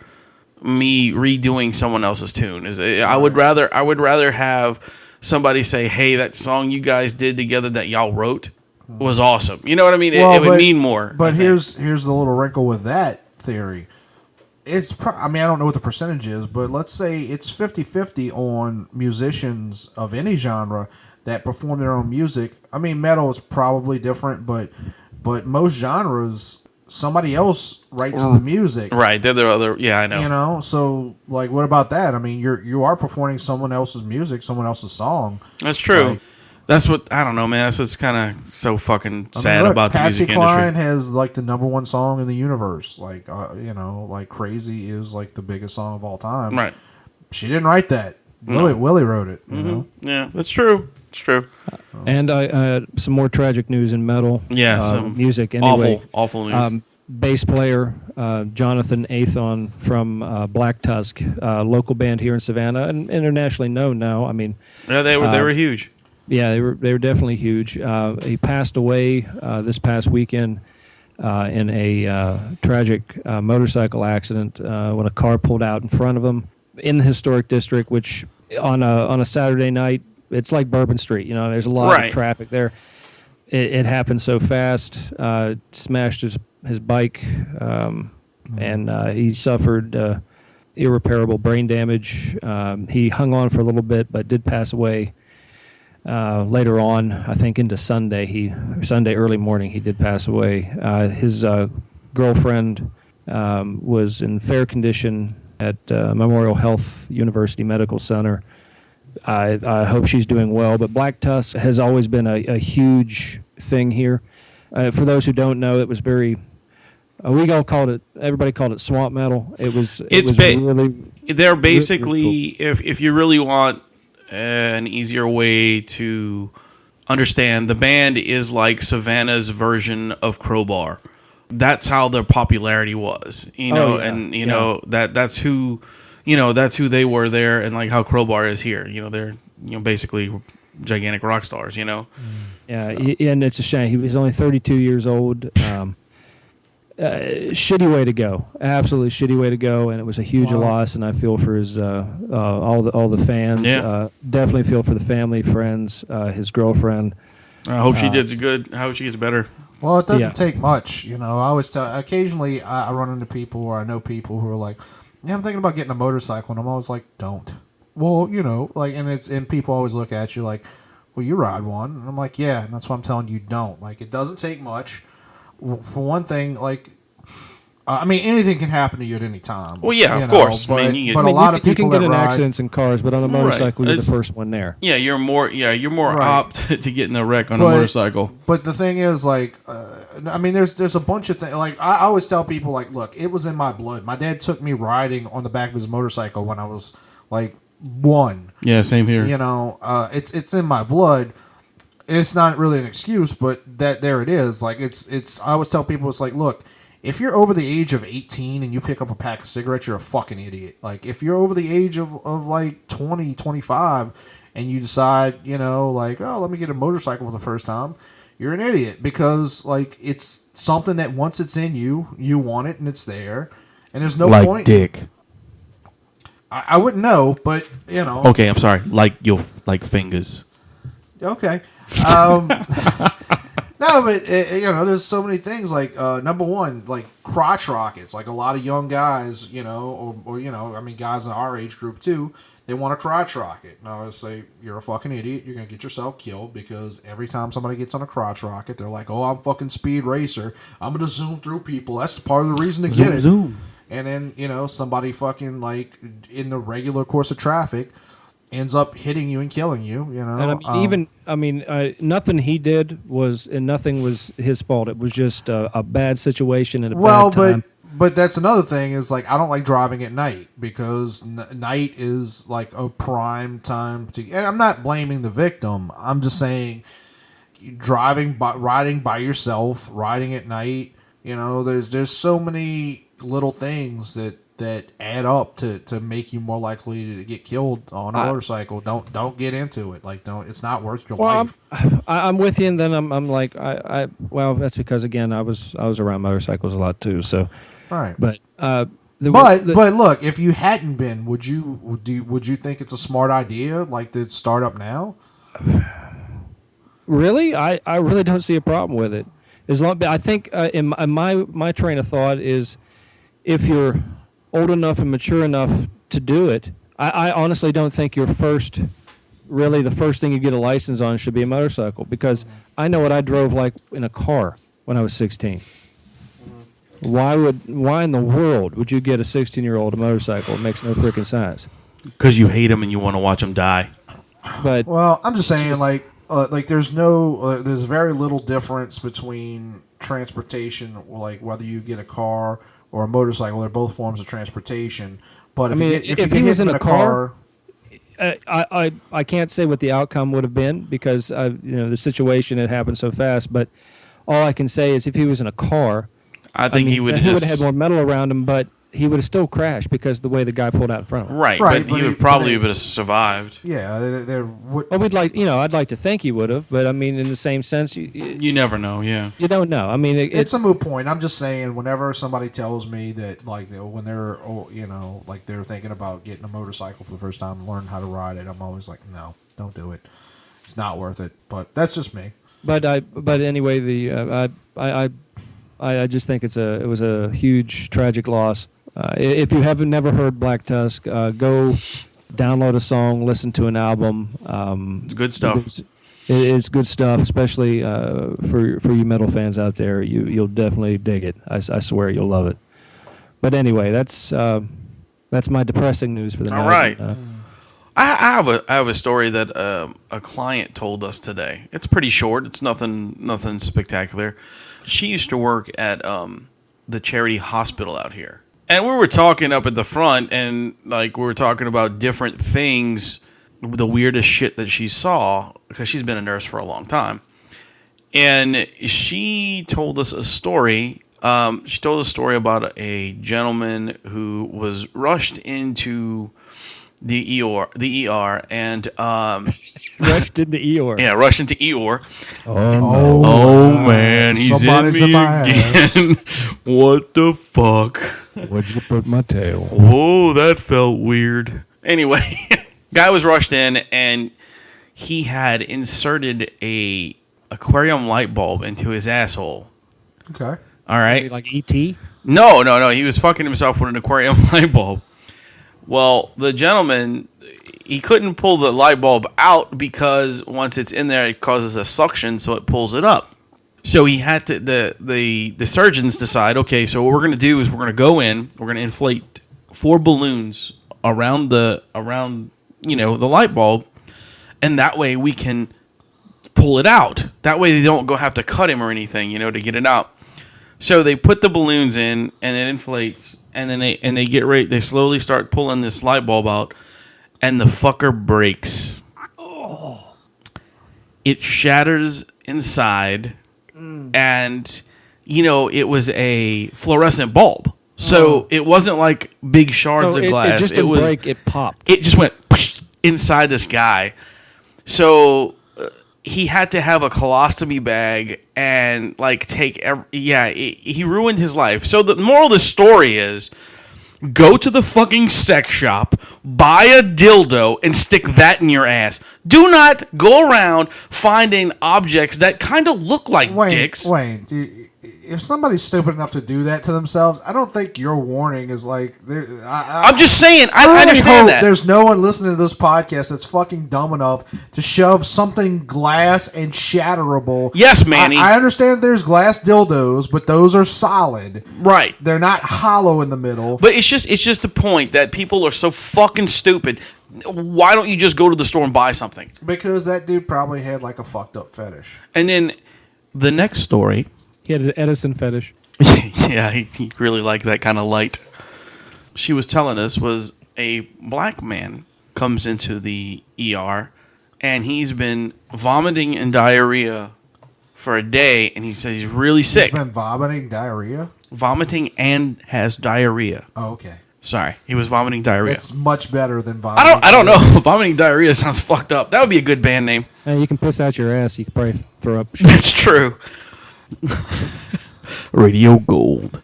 me redoing someone else's tune. I would rather have somebody say, "Hey, that song you guys did together that y'all wrote was awesome." You know what I mean? It would mean more. But here's the little wrinkle with that theory. I mean, I don't know what the percentage is, but let's say it's 50-50 on musicians of any genre that perform their own music. I mean, metal is probably different, but most genres, somebody else writes the music. Right. They're the other. Yeah, I know. You know, so like, what about that? I mean, you are performing someone else's music, someone else's song. That's true. Like, that's what, I don't know, man. That's what's kind of so fucking sad about the music Patsy Cline industry. has like the #1 song in the universe. Like, you know, like "Crazy" is like the biggest song of all time. Right. She didn't write that. No. Willie wrote it. You know? Yeah, that's true. It's true. And some more tragic news in metal. Yeah, some music. Anyway, awful news. Bass player Jonathan Athon from Black Tusk, local band here in Savannah, and internationally known now. I mean, Yeah, they were huge. yeah, they were definitely huge. He passed away this past weekend in a tragic motorcycle accident when a car pulled out in front of him in the historic district, which on a Saturday night, it's like Bourbon Street. You know, there's a lot of traffic there. It happened so fast. Smashed his bike, and he suffered irreparable brain damage. He hung on for a little bit, but did pass away. Later on, I think into Sunday early morning, he did pass away. His girlfriend was in fair condition at Memorial Health University Medical Center. I hope she's doing well. But Black Tusk has always been a huge thing here. For those who don't know, it was very. Everybody called it swamp metal. They're basically, really cool. If you really want an easier way to understand, the band is like Savannah's version of Crowbar. That's how their popularity was, that's who, that's who they were there, and like how Crowbar is here. They're basically gigantic rock stars. Yeah, and it's a shame he was only 32 years old. Shitty way to go, absolutely shitty way to go, and it was a huge loss. And I feel for his all the fans. Yeah. Definitely feel for the family, friends, his girlfriend. I hope she gets good. I hope she gets better. Well, it doesn't take much, I always tell. Occasionally, I run into people or I know people who are like, "Yeah, I'm thinking about getting a motorcycle," and I'm always like, "Don't." Well, and people always look at you like, "Well, you ride one," and I'm like, "Yeah," and that's why I'm telling you, don't. Like, it doesn't take much. For one thing, like, anything can happen to you at any time. Well, yeah, of course. But, a lot of people you can get in ride, accidents in cars, but on a motorcycle, you're the first one there. Yeah, you're more apt to get in a wreck on a motorcycle. But the thing is, like, there's a bunch of things. Like, I always tell people, like, look, it was in my blood. My dad took me riding on the back of his motorcycle when I was like 1. Yeah, same here. It's in my blood. It's not really an excuse, but there it is. Like, it's. I always tell people, it's like, look, if you're over the age of 18 and you pick up a pack of cigarettes, you're a fucking idiot. Like, if you're over the age of like 20, 25, and you decide, like, oh, let me get a motorcycle for the first time, you're an idiot, because like, it's something that once it's in you, you want it and it's there, and there's no point. Like dick. I wouldn't know, but Okay, I'm sorry. Like fingers. Okay. No, but there's so many things. Like #1, like crotch rockets. Like, a lot of young guys, guys in our age group too, they want a crotch rocket. And I always say, you're a fucking idiot. You're gonna get yourself killed, because every time somebody gets on a crotch rocket, they're like, "Oh, I'm fucking Speed Racer. I'm gonna zoom through people." That's part of the reason to get it. Zoom. And then somebody fucking, like, in the regular course of traffic, ends up hitting you and killing you, And nothing he did was, and nothing was his fault. It was just a bad situation and a bad time. But that's another thing, is like, I don't like driving at night, because night is like a prime time to. And I'm not blaming the victim. I'm just saying, riding by yourself, riding at night. There's so many little things that that add up to make you more likely to get killed on a motorcycle. Don't get into it. Like, don't. It's not worth your life. I'm with you, and then I'm like, well, that's because again, I was around motorcycles a lot too. So, Right. but But look, if you hadn't been, would you think it's a smart idea like to start up now? really, I really don't see a problem with it. As long, I think in my train of thought is, if you're old enough and mature enough to do it, I honestly don't think the first thing you get a license on should be a motorcycle, because I know what I drove like in a car when I was 16. Why in the world would you get a 16-year-old a motorcycle? It makes no freaking sense. Because you hate them and you want to watch them die. But Well, I'm just saying, like there's very little difference between transportation, like whether you get a car or a motorcycle. They're both forms of transportation. But if he was in a car, I can't say what the outcome would have been, because the situation had happened so fast. But all I can say is, if he was in a car, I think he would have had more metal around him, but he would have still crashed because the way the guy pulled out in front of him. Right, but he would probably have survived. Yeah, Well, I'd like to think he would have, but I mean, in the same sense, you never know. Yeah, you don't know. I mean, it's a moot point. I'm just saying, whenever somebody tells me that, like, when they're, like they're thinking about getting a motorcycle for the first time and learning how to ride it, I'm always like, no, don't do it. It's not worth it. But that's just me. But anyway, I just think it was a huge tragic loss. If you haven't never heard Black Tusk, go download a song, listen to an album. It's good stuff. It's good stuff, especially for you metal fans out there. You'll definitely dig it. I swear you'll love it. But anyway, that's my depressing news for the night. All right. I have a story that a client told us today. It's pretty short. It's nothing spectacular. She used to work at the charity hospital out here. And we were talking up at the front, and like we were talking about different things, the weirdest shit that she saw, because she's been a nurse for a long time. And she told us a story. She told a story about a gentleman who was rushed into the ER, and rushed into ER. Yeah, rushed into ER. Oh man, he's Somebody's in me in my again. What the fuck? Where'd you put my tail? Whoa, that felt weird. Anyway, guy was rushed in, and he had inserted a aquarium light bulb into his asshole. Okay. All right. Maybe like E.T.? No. He was fucking himself with an aquarium light bulb. Well, the gentleman, he couldn't pull the light bulb out because once it's in there, it causes a suction, so it pulls it up. So he had to. The surgeons decide, okay, so what we're going to do is we're going to go in, we're going to inflate 4 balloons around the light bulb, and that way we can pull it out. That way they don't have to cut him or anything, to get it out. So they put the balloons in, and it inflates. And then they get ready. They slowly start pulling this light bulb out, and the fucker breaks. Oh! It shatters inside, and it was a fluorescent bulb, so it wasn't like big shards of glass. It just didn't break. It popped. It just went inside this guy. So he had to have a colostomy bag and he ruined his life. So the moral of the story is, go to the fucking sex shop, buy a dildo, and stick that in your ass. Do not go around finding objects that kind of look like dicks. Wayne, if somebody's stupid enough to do that to themselves, I don't think your warning is like. I'm just saying. I really understand that. There's no one listening to this podcast that's fucking dumb enough to shove something glass and shatterable. Yes, Manny. I understand there's glass dildos, but those are solid. Right. They're not hollow in the middle. But it's just the point that people are so fucking stupid. Why don't you just go to the store and buy something? Because that dude probably had like a fucked up fetish. And then the next story. He had an Edison fetish. Yeah, he really liked that kind of light. She was telling us was a black man comes into the ER, and he's been vomiting and diarrhea for a day, and he says he's really sick. He's been vomiting diarrhea? Vomiting and has diarrhea. Oh, okay. Sorry, he was vomiting diarrhea. It's much better than vomiting. I don't know. Vomiting diarrhea sounds fucked up. That would be a good band name. Hey, you can piss out your ass. You can probably throw up. That's true. Radio Gold.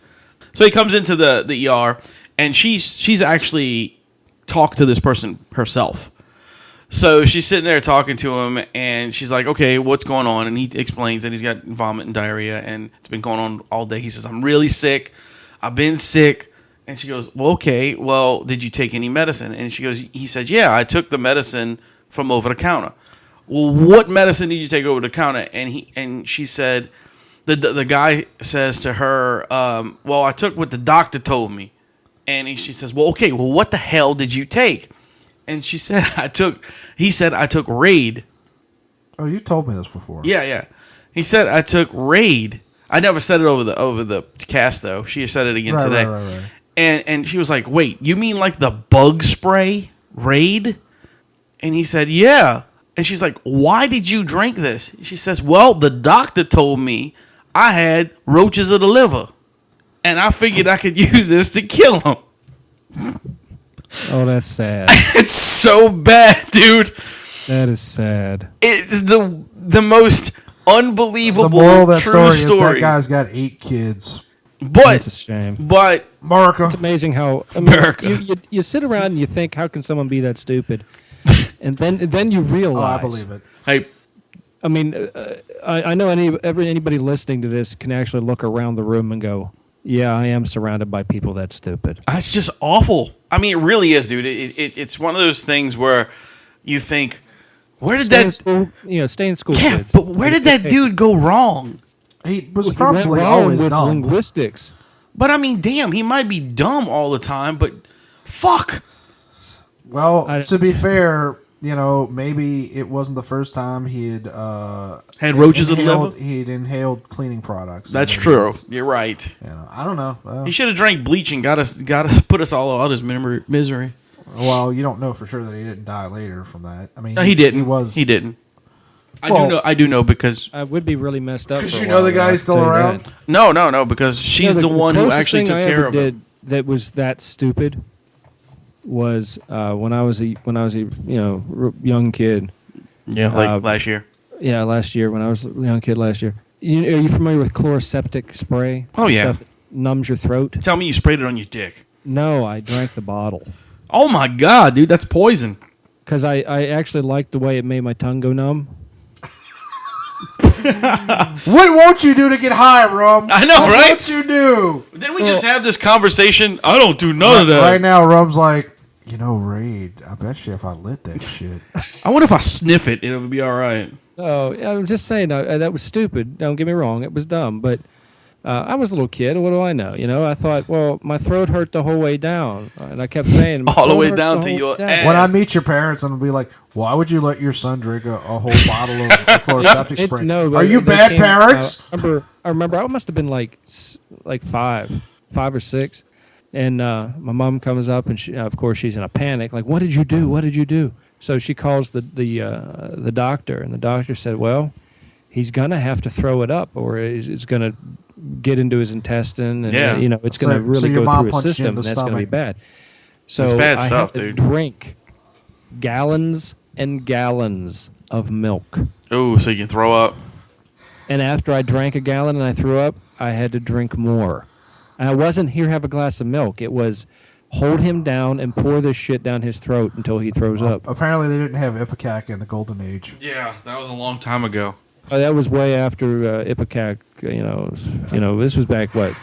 So he comes into the ER, and she's actually talked to this person herself. So she's sitting there talking to him, and she's like, okay, what's going on? And he explains that he's got vomit and diarrhea, and it's been going on all day. He says, I'm really sick. I've been sick. And she goes, well, okay, well, did you take any medicine? And he said, yeah, I took the medicine from over the counter. Well, what medicine did you take over the counter? And she said, the guy says to her, well, I took what the doctor told me. And she says, well, okay, well, what the hell did you take? And she said, he said, I took Raid. Oh, you told me this before. Yeah. He said, I took Raid. I never said it over the cast, though. She said it again today. Right. And she was like, wait, you mean like the bug spray Raid? And he said, yeah. And she's like, why did you drink this? She says, well, the doctor told me I had roaches of the liver. And I figured I could use this to kill them. Oh, that's sad. It's so bad, dude. That is sad. It's the most unbelievable The moral of that true story is that story. guy's got 8 kids. That's a shame. But America. It's amazing how America. You sit around and you think, how can someone be that stupid? And then you realize. I believe it. hey, I mean, I know anybody listening to this can actually look around the room and go, yeah, I am surrounded by people that stupid. it's just awful. I mean, it really is, dude. It's one of those things where you think, where did Stay in that? school, stay in school, Yeah, kids. but where did that dude go wrong? He was He went probably wrong always with dumb. linguistics. But I mean, damn, he might be dumb all the time, but fuck. Well, I- to be fair, maybe it wasn't the first time he had roaches of the liver? He'd inhaled cleaning products. That's And true. it's- You're right. I don't know. He should have drank bleach and got us put us all out of his misery. Well, you don't know for sure that he didn't die later from that. I mean, No, he didn't. He didn't. Well- I do know because I would be really messed up. 'Cause for a you know the while, guy's I'll tell still you around? that. no, because she's the one who closest actually thing took I care ever of him. did that was that stupid was when I was a young kid. Yeah, like last year. Yeah, last year when I was a young kid last year. Are you familiar with chloroseptic spray? Oh, The yeah. Stuff that numbs your throat. Tell me you sprayed it on your dick. No, I drank the bottle Oh my god, dude, that's poison. because I actually liked the way it made my tongue go numb. What won't you do to get high, Rum? I know, What right? won't you do? Didn't we just have this conversation? I don't do none of that. Right now, Rum's like, Raid, I bet you if I lit that shit. I wonder if I sniff it, it'll be all right. Oh, I'm just saying that was stupid. Don't get me wrong, it was dumb, but I was a little kid. What do I know? I thought, well, my throat hurt the whole way down, and I kept saying All the "My way throat down hurt to the your whole ass." When I meet your parents, I'm going to be like, why would you let your son drink a whole bottle of chloroseptic spray? No, Are you they bad came- parents? I remember. I must have been like 5 or 6, and my mom comes up, and of course she's in a panic. Like, what did you do? What did you do? So she calls the doctor, and the doctor said, well, he's gonna have to throw it up, or it's gonna get into his intestine, and Yeah. it's gonna So really your go mom through his punched you in system, the and that's gonna be stomach. bad. So It's bad I stuff, had to dude. drink gallons and gallons of milk. Oh, so you can throw up. And after I drank a gallon and I threw up, I had to drink more. And I wasn't here have a glass of milk. It was hold him down and pour this shit down his throat until he throws up. Apparently, they didn't have Ipecac in the golden age. Yeah, that was a long time ago. That was way after Ipecac. This was back when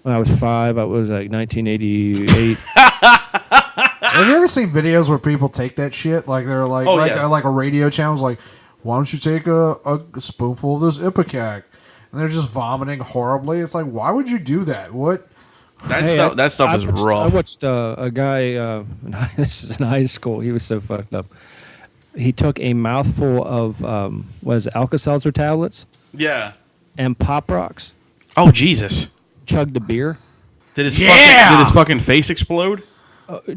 I was 5. I was like 1988. Have you ever seen videos where people take that shit? Like they're like, Oh, like, yeah. like a radio channel's like, why don't you take a spoonful of this Ipecac? And they're just vomiting horribly. It's like, why would you do that? What? That Hey, stuff I is watched- rough. I watched a guy. This was in high school. He was so fucked up. He took a mouthful of Alka-Seltzer tablets Yeah. and Pop Rocks. Oh Jesus! Chugged a beer. Did his Yeah! fucking face explode?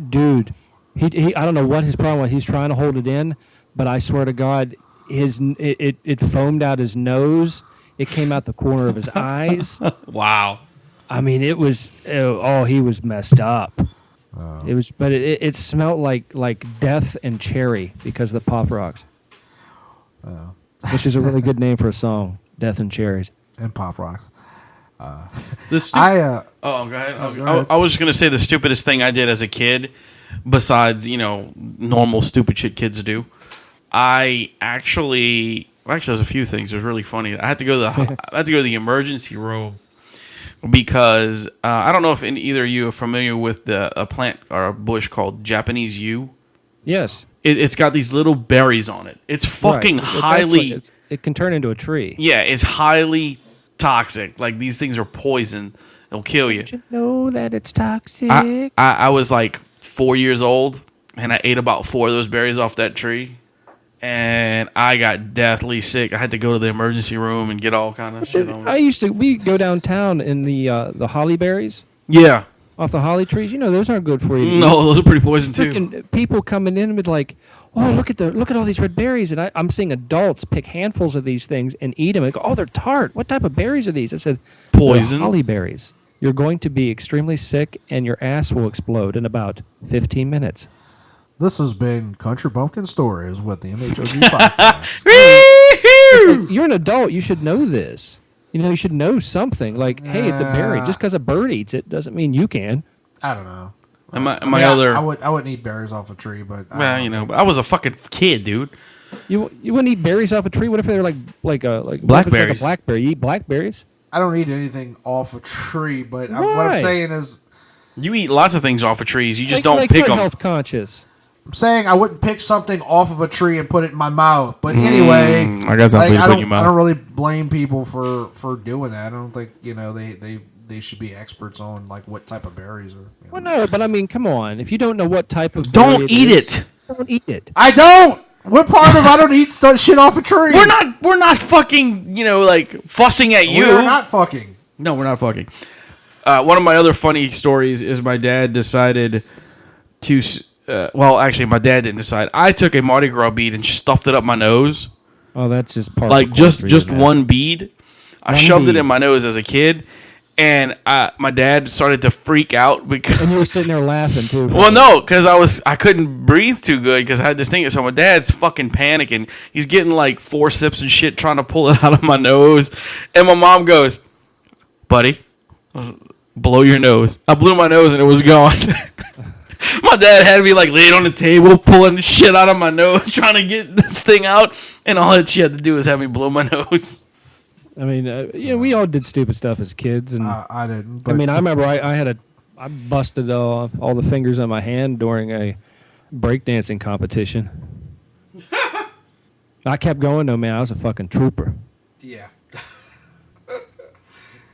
Dude, he I don't know what his problem was. He's trying to hold it in, but I swear to God, it foamed out his nose. It came out the corner of his eyes. Wow. I mean, it was he was messed up. It was, but it smelled like death and cherry because of the Pop Rocks, which is a really good name for a song, Death and Cherries. And Pop Rocks. Oh, go ahead. I was just gonna say the stupidest thing I did as a kid, besides normal stupid shit kids do. I actually there's a few things. It was really funny. I had to go to the emergency room because I don't know if either of you are familiar with a plant or a bush called Japanese yew. Yes. It's got these little berries on it. It's fucking highly. It can turn into a tree. Yeah, it's highly toxic. Like, these things are poison. They'll kill you. Did you know that it's toxic? I was like 4 years old, and I ate about 4 of those berries off that tree, and I got deathly sick. I had to go to the emergency room and get all kind of shit on me. We go downtown in the holly berries. Yeah. Off the holly trees. Those aren't good for you. No, those are pretty poison too. Freaking people coming in and be like, oh, look at all these red berries. And I'm seeing adults pick handfuls of these things and eat them. And go, oh, they're tart. What type of berries are these? I said, poison. Holly berries. You're going to be extremely sick and your ass will explode in about 15 minutes. This has been Country Bumpkin Stories with the MHOG podcast. It's like, you're an adult. You should know this. You should know something. Like, hey, it's a berry. Just because a bird eats it doesn't mean you can. I don't know. I wouldn't eat berries off a tree, but but I was a fucking kid, dude. You wouldn't eat berries off a tree. What if they're like blackberries? Like a blackberry. You eat blackberries? I don't eat anything off a tree, but what Why? I'm saying is, you eat lots of things off of trees. You just don't like pick you're them. Health conscious. I'm saying I wouldn't pick something off of a tree and put it in my mouth. But anyway, I got something to put in your mouth. I don't really blame people for doing that. I don't think they should be experts on like what type of berries or. Well, no, but I mean, come on. If you don't know what type of don't eat it. Don't eat it. I don't. What part of I don't eat shit off a tree? We're not fucking like fussing at you. We're not fucking. No, we're not fucking. One of my other funny stories is my dad decided to. Well, actually, my dad didn't decide. I took a Mardi Gras bead and stuffed it up my nose. Oh, that's just part. Like of just one bead. I shoved it in my nose as a kid, and my dad started to freak out because. And you were sitting there laughing too. Well, no, because I couldn't breathe too good because I had this thing. So my dad's fucking panicking. He's getting like forceps and shit trying to pull it out of my nose, and my mom goes, "Buddy, blow your nose." I blew my nose and it was gone. My dad had me like laid on the table, pulling shit out of my nose, trying to get this thing out, and all that she had to do was have me blow my nose. I mean, we all did stupid stuff as kids, and I didn't. I mean, I remember I busted all the fingers on my hand during a breakdancing competition. I kept going though, man. I was a fucking trooper. Yeah.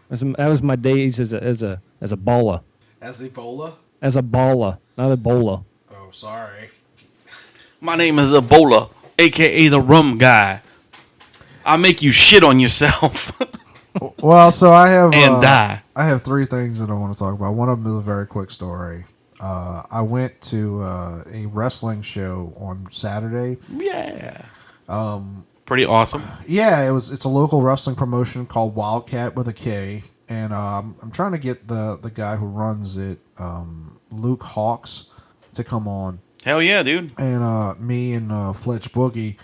That was my days as a baller. As Ebola? As a baller, not Ebola. Oh, sorry. My name is Ebola, a.k.a. the Rum Guy. I'll make you shit on yourself. Well, so I have... and die. I have 3 things that I want to talk about. One of them is a very quick story. I went to a wrestling show on Saturday. Yeah. Pretty awesome. Yeah, it's a local wrestling promotion called Wildcat with a K. And I'm trying to get the guy who runs it, Luke Hawks, to come on. Hell yeah, dude. And me and Fletch Boogie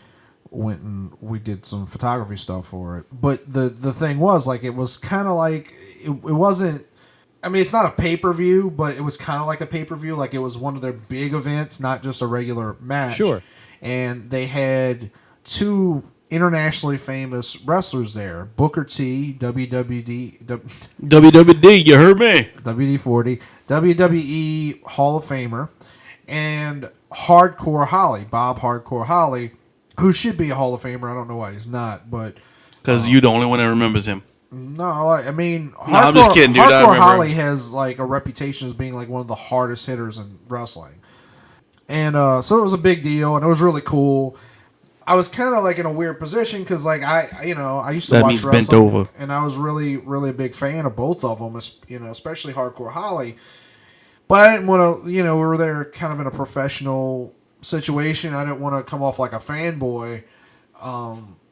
went and we did some photography stuff for it. But the thing was, like, it was kind of like, it wasn't, I mean, it's not a pay-per-view, but it was kind of like a pay-per-view. Like, it was one of their big events, not just a regular match. Sure. And they had 2 internationally famous wrestlers there. Booker T, WWD, you heard me. WD-40, WWE Hall of Famer, and Hardcore Holly, Bob Hardcore Holly, who should be a Hall of Famer. I don't know why he's not, but... Because you're the only one that remembers him. No, I mean... I'm just kidding, dude. Hardcore Holly has like a reputation as being like one of the hardest hitters in wrestling. And so it was a big deal, and it was really cool. I was kind of like in a weird position because, like, I used to watch wrestling, bent over, and I was really, really a big fan of both of them, especially Hardcore Holly. But I didn't want to, we were there kind of in a professional situation. I didn't want to come off like a fanboy.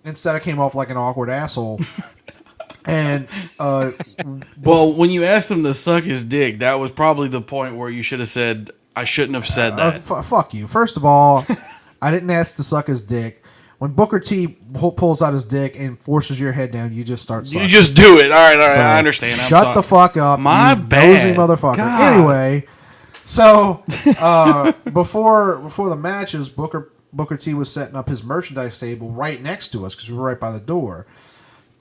Instead, I came off like an awkward asshole. And Well, when you asked him to suck his dick, that was probably the point where you should have said, I shouldn't have said that. fuck you. First of all, I didn't ask to suck his dick. When Booker T pulls out his dick and forces your head down, you just start sucking. You just do it. All right, So, I understand. I'm shut sorry. the fuck up. My you bad. nosy motherfucker. God. Anyway, so before the matches, Booker T was setting up his merchandise table right next to us because we were right by the door.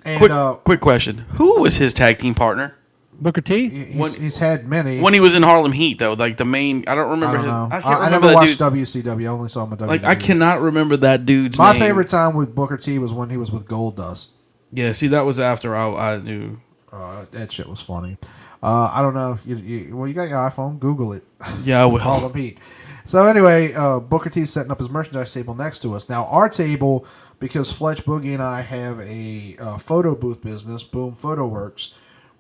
And Quick question. Who was his tag team partner? Booker T? he's had many. When he was in Harlem Heat, though, like the main, I don't I remember don't his. know. I can't I remember never that watched dude's. WCW. I only saw him at WWE. Like I cannot remember that dude's My name. favorite time with Booker T was when he was with Goldust. Yeah, see, that was after I knew. That shit was funny. I don't know. You got your iPhone. Google it. Yeah, I will. Harlem Heat. So anyway, Booker T's setting up his merchandise table next to us. Now our table, because Fletch Boogie and I have a photo booth business, Boom Photo Works.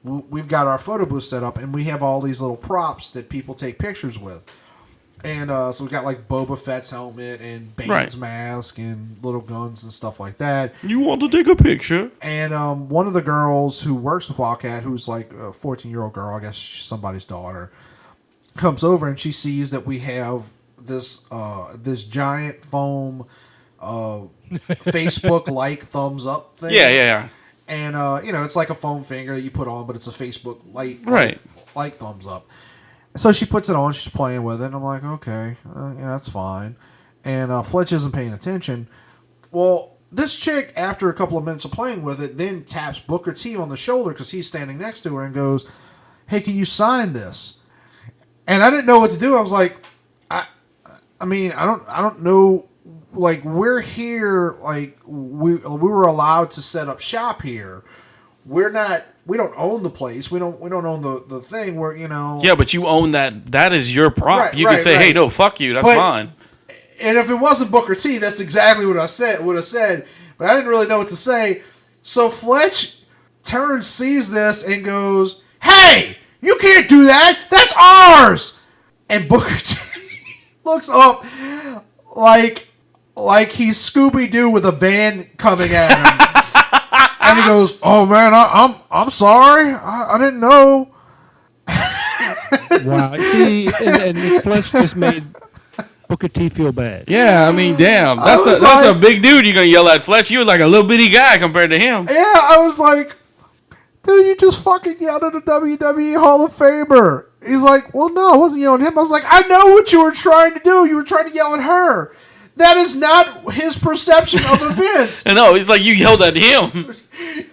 We've got our photo booth set up, and we have all these little props that people take pictures with. And so we got like Boba Fett's helmet and Bane's mask and little guns and stuff like that. You want to take a picture? And one of the girls who works with Wildcat, who's like a 14-year-old girl, I guess she's somebody's daughter, comes over and she sees that we have this giant foam Facebook-like thumbs up thing. Yeah. And it's like a foam finger that you put on, but it's a Facebook like thumbs up. So she puts it on. She's playing with it, and I'm like, okay, that's fine. And Fletch isn't paying attention. Well, this chick, after a couple of minutes of playing with it, then taps Booker T on the shoulder because he's standing next to her and goes, "Hey, can you sign this?" And I didn't know what to do. I was like, I don't know. Like, we're here. Like, we were allowed to set up shop here. We don't own the place. We don't own the thing where, Yeah, but you own that. That is your prop. Right, You can say, hey, no, fuck you. That's fine. And if it wasn't Booker T, that's exactly what I would have said. But I didn't really know what to say. So Fletch turns, sees this, and goes, "Hey, you can't do that. That's ours." And Booker T looks up like he's Scooby-Doo with a band coming at him. And he goes, "Oh man, I'm sorry. I didn't know." Wow. See, and Fletch just made Booker T feel bad. Yeah, I mean, damn. That's like, a big dude you're going to yell at. Fletch, you're like a little bitty guy compared to him. Yeah, I was like, "Dude, you just fucking yelled at a WWE Hall of Famer." He's like, "Well, no, I wasn't yelling at him." I was like, "I know what you were trying to do. You were trying to yell at her. That is not his perception of events." And no, he's like, you yelled at him.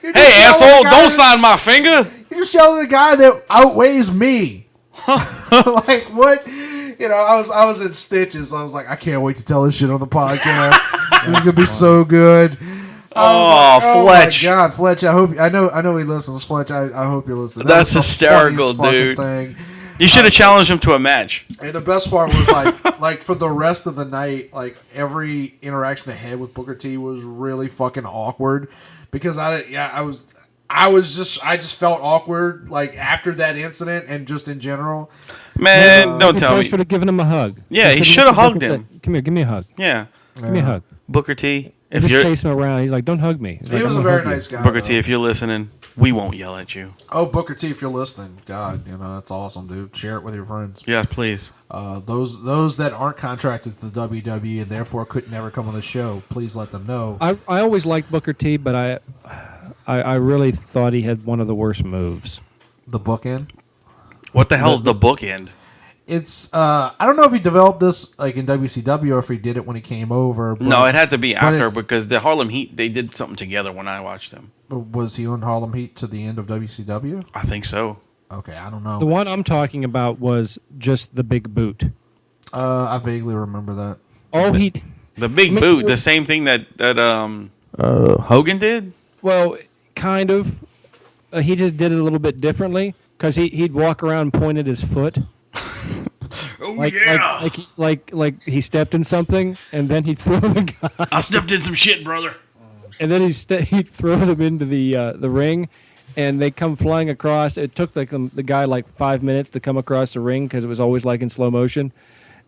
Hey, asshole, don't sign my finger. You're just yelling at a guy that outweighs me. Like, what? I was in stitches. I was like, I can't wait to tell this shit on the podcast. It's gonna be so good. Fletch. My God, Fletch. I know he listens. Fletch, I hope you're listening. That's was the hysterical, funniest fucking dude. Thing. You should have challenged him to a match. And the best part was like for the rest of the night, like every interaction I had with Booker T was really fucking awkward because I just felt awkward like after that incident and just in general. Man, don't tell me. Should have given him a hug. Yeah, he should have hugged him. Come here, give me a hug. Yeah. Give me a hug. Booker T, if Just you're chase him around. He's like, "Don't hug me." He's He like, was "I'm a gonna very hug you." nice guy. Booker T, though. if you're listening, we won't yell at you. Oh, Booker T, if you're listening, God, that's awesome, dude. Share it with your friends. Yeah, please. Those that aren't contracted to the WWE and therefore could never come on the show, please let them know. I always liked Booker T, but I really thought he had one of the worst moves. The bookend. What the hell's the bookend? It's I don't know if he developed this like in WCW or if he did it when he came over. But, No, it had to be after it's- because the Harlem Heat, they did something together when I watched them. Was he on Harlem Heat to the end of WCW? I think so. Okay, I don't know. The one I'm talking about was just the big boot. I vaguely remember that. All he, The big boot, the same thing that Hogan did? well, kind of. He just did it a little bit differently because he'd walk around and point at his foot. Oh, Like he stepped in something and then he'd throw the guy. I stepped in some shit, brother. And then he'd throw them into the ring, and they come flying across. It took the guy like 5 minutes to come across the ring because it was always like in slow motion.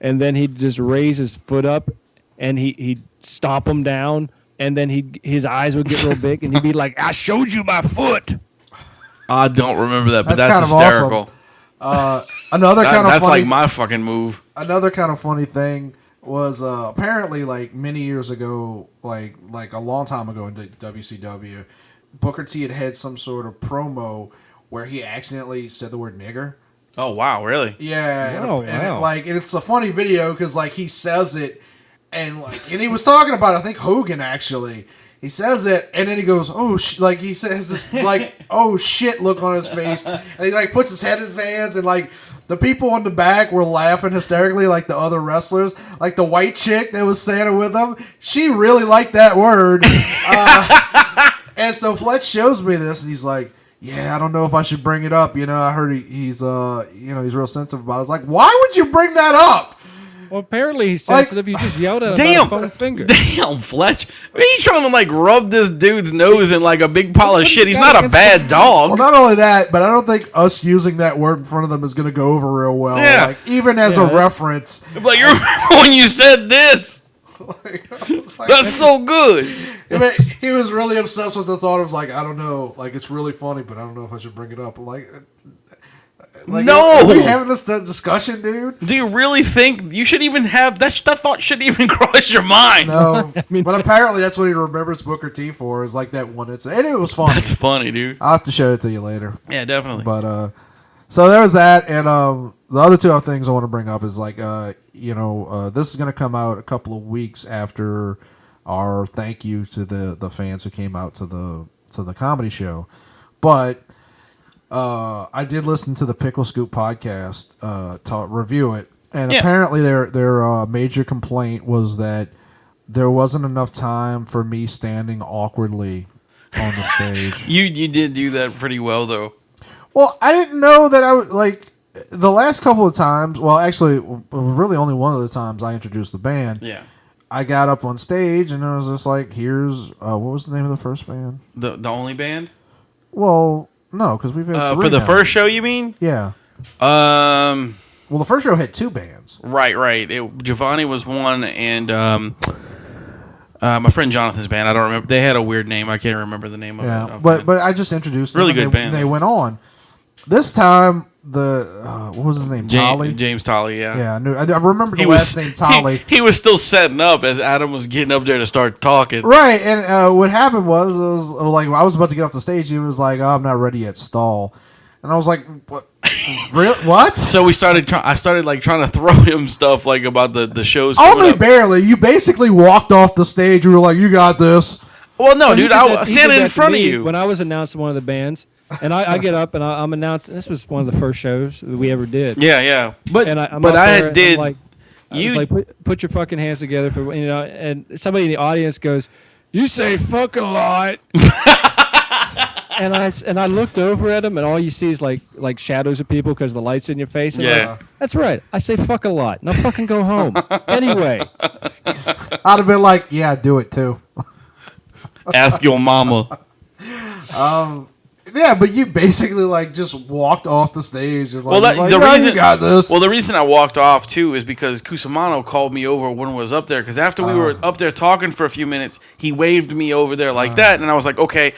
And then he'd just raise his foot up, and he'd stomp him down, and then his eyes would get real big, and he'd be like, "I showed you my foot." I don't remember that, but That's that's kind of hysterical. Another kind of That's funny, like my fucking move. another kind of funny thing was apparently like many years ago, like a long time ago in WCW, Booker T had some sort of promo where he accidentally said the word nigger. Oh wow, really? Yeah, Oh, and wow. it's a funny video because like he says it, and he was talking about I think Hogan actually. He says it, and then he goes, "Oh, like he says this like oh shit" look on his face, and he like puts his head in his hands, and like the people in the back were laughing hysterically, like the other wrestlers, like the white chick that was standing with him. She really liked that word, and so Fletch shows me this, and he's like, "Yeah, I don't know if I should bring it up. You know, I heard he's real sensitive about it." I was like, "Why would you bring that up?" Well, apparently he's Like- sensitive. You just yelled at him Damn, about his phone finger. damn, Fletch. He's trying to like rub this dude's nose in like a big pile of shit. He's got not a against bad dog. Well, not only that, but I don't think us using that word in front of them is going to go over real well. Yeah. Like, even as a reference. Like you remember when you said this? I was like, That's so good. He was really obsessed with the thought of like, I don't know, like it's really funny, but I don't know if I should bring it up. No! are we having this discussion, dude? Do you really think you should even have that thought shouldn't even cross your mind? No, but apparently that's what he remembers Booker T for is like that one incident. And it was funny. That's funny, dude. I'll have to show it to you later. Yeah, definitely. But so there was that, and the other two things I want to bring up is like this is going to come out a couple of weeks after our thank you to the fans who came out to the comedy show, but I did listen to the Pickle Scoop podcast review it, and apparently their major complaint was that there wasn't enough time for me standing awkwardly on the stage. You did do that pretty well though. Well, I didn't know that I would, like, the last couple of times, well, actually, really only one of the times I introduced the band, Yeah. I got up on stage and I was just like, here's, what was the name of the first band? The only band? Well, no, because we've had three For the now. first show, you mean? Yeah. Right. Well, the first show had two bands. Giovanni was one, and my friend Jonathan's band. I don't remember. They had a weird name. I can't remember the name of Yeah, it. but I just introduced them. Really and good band. And they went on. This time, what was his name? Tolly? James Tolley. Yeah. Yeah, I remember the last name, Tolly. He was still setting up as Adam was getting up there to start talking. Right, and what happened was, it was like I was about to get off the stage. He was like, "Oh, I'm not ready yet, stall," and I was like, "What? Really? What?" So I started trying to throw him stuff like about the shows. Only coming up. barely. You basically walked off the stage. You were like, "You got this." Well, no, Well, he dude, did I that- was he did standing that in to front of me you. when I was announced one of the bands, and I get up and I'm announcing. This was one of the first shows that we ever did. Yeah. But And I'm but up I there and did. I'm like, I was you like, put your fucking hands together for and somebody in the audience goes, "You say fuck a lot." And I looked over at him, and all you see is like shadows of people because the light's in your face. And Yeah. like, that's right. I say fuck a lot. Now fucking go home. Anyway, I'd have been like, "Yeah, do it too." ask your mama. Yeah, but you basically like just walked off the stage and like, Well, like, the "Yeah, reason you got this." Well, the reason I walked off too is because Cusimano called me over when I was up there. Because after we were up there talking for a few minutes, he waved me over there like that, and I was like, okay.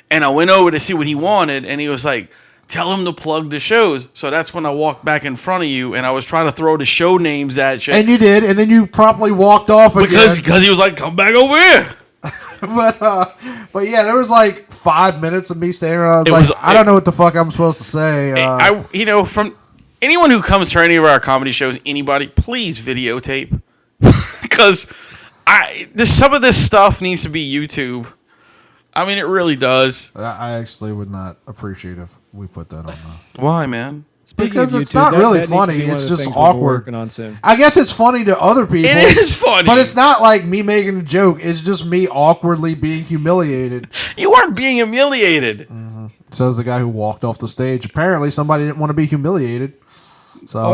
And I went over to see what he wanted, and he was like, "Tell him to plug the shows." So that's when I walked back in front of you, and I was trying to throw the show names at you. And you did, and then you promptly walked off again. because he was like, "Come back over here." But yeah, there was like 5 minutes of me standing around. I was like, I don't know what the fuck I'm supposed to say. From anyone who comes to any of our comedy shows, anybody, please videotape, because some of this stuff needs to be YouTube. I mean, it really does. I actually would not appreciate if we put that on there. Why, man? speaking Because of it's YouTube, not really that needs to funny, be one it's of the just things we're awkward. Working on soon. I guess it's funny to other people. It is funny, But it's not like me making a joke. It's just me awkwardly being humiliated. You weren't being humiliated. Says the guy who walked off the stage. Apparently, somebody didn't want to be humiliated. So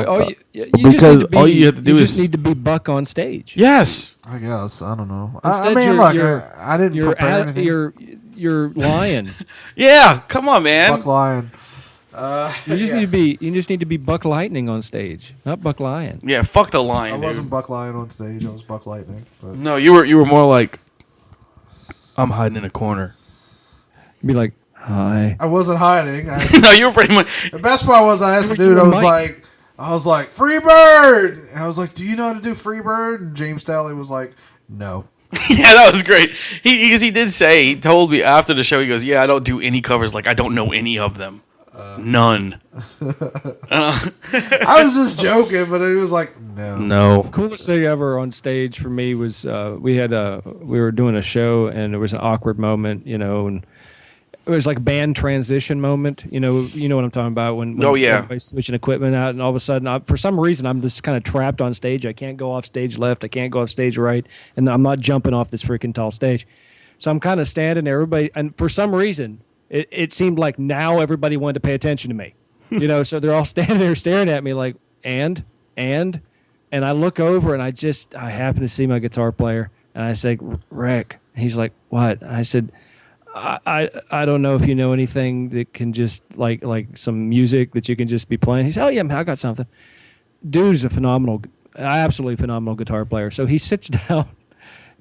Because all you have to do just is- need to be Buck on stage. Yes. I guess I don't know. Instead, I mean, you're- look, I didn't prepare anything. You're lying. Yeah. Come on, man. Fuck lying. You just need to be Buck Lightning on stage, not Buck Lion. Yeah. Fuck the I lion, wasn't dude. Buck Lion on stage. I was Buck Lightning. But No, you were more like, I'm hiding in a corner. Be like, Hi. I wasn't hiding. No, you were pretty much. The best part was I asked the Remember dude. you I and was Mike? like, Freebird. And I was like, do you know how to do Freebird? And James Talley was like, no. Yeah, that was great. He did say, he told me after the show, he goes, yeah, I don't do any covers. Like, I don't know any of them. None. I was just joking, but he was like, no. No. Coolest thing ever on stage for me was we were doing a show and there was an awkward moment, and it was like a band transition moment. You know what I'm talking about when Oh, yeah. everybody's switching equipment out, and all of a sudden, for some reason, I'm just kind of trapped on stage. I can't go off stage left. I can't go off stage right, and I'm not jumping off this freaking tall stage. So I'm kind of standing there, everybody, and for some reason, it seemed like now everybody wanted to pay attention to me. So they're all standing there staring at me like, and I look over and I happen to see my guitar player, and I say, Rick. He's like, what? I said, I don't know if you know anything that can just like some music that you can just be playing. He said, oh yeah, man, I got something. Dude's a absolutely phenomenal guitar player. So he sits down,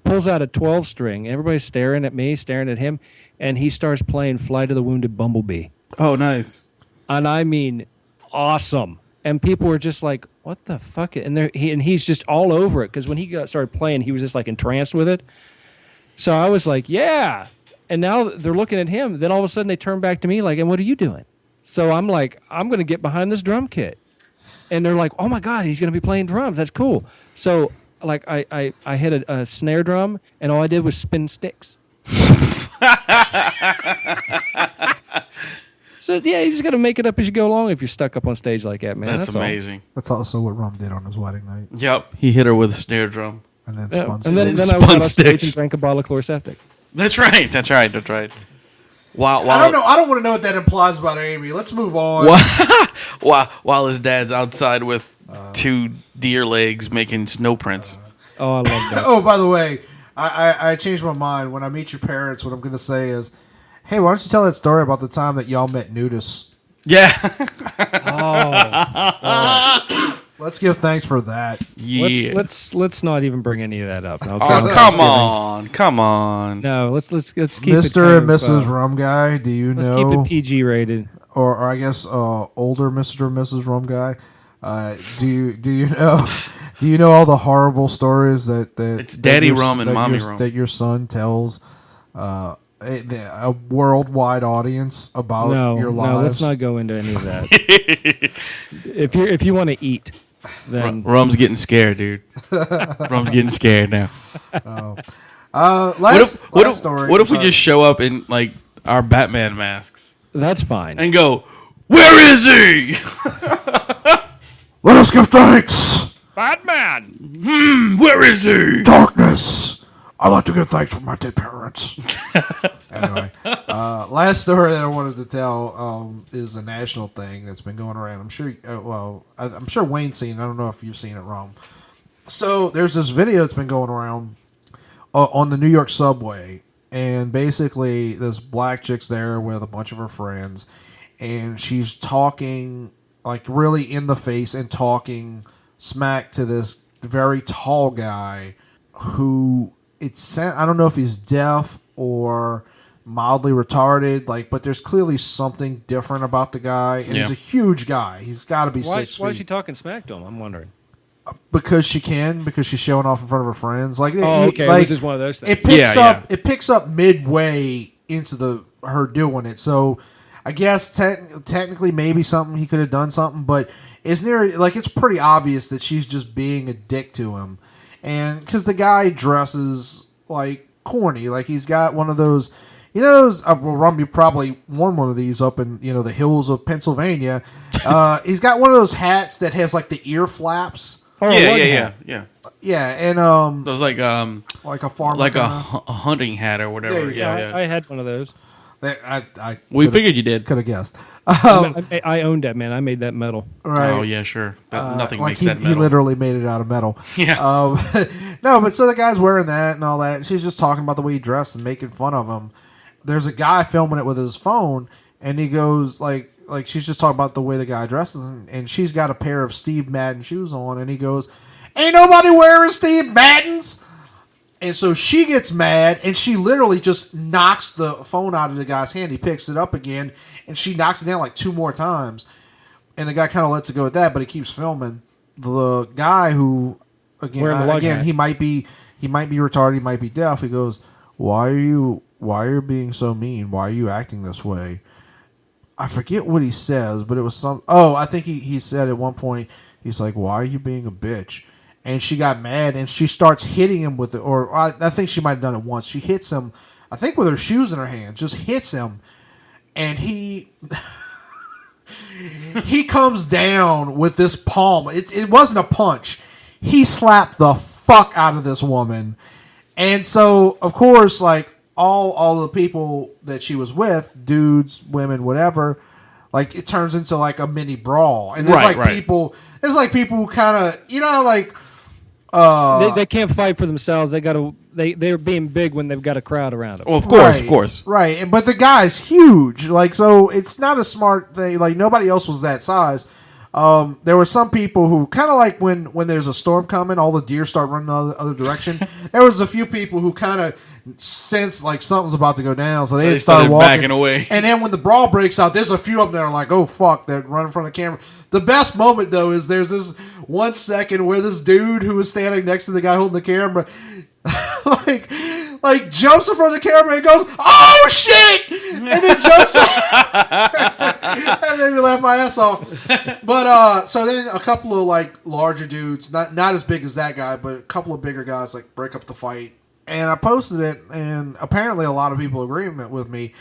pulls out a 12-string. Everybody's staring at me, staring at him, and he starts playing Flight of the Wounded Bumblebee. Oh, nice. And I mean, awesome. And people were just like, what the fuck? And he's just all over it, because when he started playing, he was just like entranced with it. So I was like, yeah. And now they're looking at him. Then all of a sudden they turn back to me like, and what are you doing? So I'm like, I'm going to get behind this drum kit. And they're like, oh my God, he's going to be playing drums. That's cool. So like I hit a snare drum, and all I did was spin sticks. So yeah, you just got to make it up as you go along if you're stuck up on stage like that, man. That's amazing. That's also what Rum did on his wedding night. Yep. He hit her with a snare drum. And then Yeah, spun and then sticks. I went on stage sticks. and drank a bottle of chloroseptic. That's right. While I don't know. I don't want to know what that implies about Amy. Let's move on. while his dad's outside with two deer legs making snow prints. Oh, I love that. Oh, by the way, I changed my mind. When I meet your parents, what I'm going to say is, hey, why don't you tell that story about the time that y'all met Nudis? Yeah. Let's give thanks for that. Yeah. Let's not even bring any of that up. Okay? Oh, come on. No, let's keep it. Mr. and Mrs. Rum Guy, do you Let's know? keep it PG rated. Or I guess older Mr. and Mrs. Rum Guy. Do you know? Do you know all the horrible stories that It's Daddy Rum and Mommy Rum that your son tells a worldwide audience about your lives? No, let's not go into any of that. if you want to eat, then Rum's getting scared, dude. Rum's getting scared now. Last story. What if we just show up in like our Batman masks that's fine. and go, "Where is he?" Let us give thanks. Batman. Where is he? Darkness. I like to give thanks for my dead parents. Anyway, last story that I wanted to tell is a national thing that's been going around. I'm sure. I'm sure Wayne's seen it. I don't know if you've seen it, Rum. So there's this video that's been going around on the New York subway, and basically this black chick's there with a bunch of her friends, and she's talking like really in the face and talking smack to this very tall guy who I don't know if he's deaf or mildly retarded, but there's clearly something different about the guy, and he's a huge guy. He's got to be 6 feet. Why is she talking smack to him? I'm wondering. Because she's showing off in front of her friends. Okay, this is one of those things. It picks up midway into her doing it. So I guess technically maybe he could have done something, but isn't there it's pretty obvious that she's just being a dick to him, and because the guy dresses corny, he's got one of those. Rum, you probably worn one of these up in the hills of Pennsylvania. He's got one of those hats that has the ear flaps. Yeah. Yeah, and those like a farmer, a hunting hat or whatever. Yeah. I had one of those. We figured you did. Could have guessed. I owned that, man. I made that metal. Right. Oh yeah, sure. Nothing makes that metal. He literally made it out of metal. Yeah. No, but so the guy's wearing that and all that, and she's just talking about the way he dressed and making fun of him. There's a guy filming it with his phone, and he goes she's just talking about the way the guy dresses, and she's got a pair of Steve Madden shoes on, and he goes, "Ain't nobody wearing Steve Maddens." And so she gets mad, and she literally just knocks the phone out of the guy's hand. He picks it up again, and she knocks it down like 2 more times. And the guy kind of lets it go at that, but he keeps filming. The guy who, again, he might be retarded, he might be deaf. He goes, why are you being so mean? Why are you acting this way? I forget what he says, but it was I think he said at one point, he's like, why are you being a bitch? And she got mad, and she starts hitting him with it. Or I think she might have done it once. She hits him, I think with her shoes in her hand, just hits him. And he comes down with this palm. It wasn't a punch. He slapped the fuck out of this woman. And so, of course, like, all the people that she was with, dudes, women, whatever, like, it turns into like a mini brawl. And there's like people who kind of, like, they can't fight for themselves. They're being big when they've got a crowd around them. Well, of course. Right. But the guy's huge. Like, so it's not a smart thing. Like, nobody else was that size. There were some people who kind of like when there's a storm coming, all the deer start running the other direction. There was a few people who kind of sensed like something's about to go down, so they started walking, backing away. And then when the brawl breaks out, there's a few of them that are like, "Oh fuck!" That run in front of the camera. The best moment though is there's this 1 second where this dude who was standing next to the guy holding the camera, like jumps in front of the camera and goes, "Oh shit!" and then jumps. That made me laugh my ass off. But so then a couple of like larger dudes, not as big as that guy, but a couple of bigger guys like break up the fight. And I posted it, and apparently a lot of people agree with me.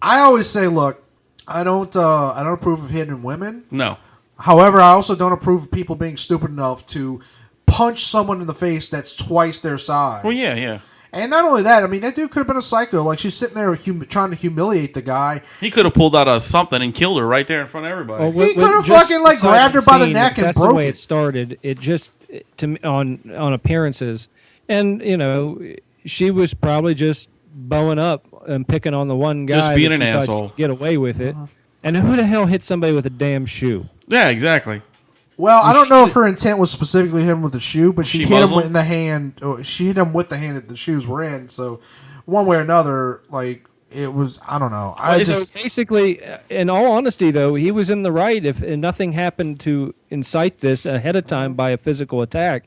I always say, look, I don't approve of hitting women. No. However, I also don't approve of people being stupid enough to punch someone in the face that's twice their size. Well, yeah. And not only that, I mean, that dude could have been a psycho. Like, she's sitting there trying to humiliate the guy. He could have pulled out something and killed her right there in front of everybody. He could have fucking like grabbed her by the neck and broke it. That's the way it started. It just on appearances. And, she was probably just bowing up and picking on the one guy. Just being an asshole. Get away with it. And who the hell hit somebody with a damn shoe? Yeah, exactly. Well, I don't know if her intent was specifically hit him with the shoe, but she hit him in the hand. She hit him with the hand that the shoes were in. So, one way or another, like, it was, I don't know. So basically, in all honesty, though, he was in the right. If nothing happened to incite this ahead of time by a physical attack,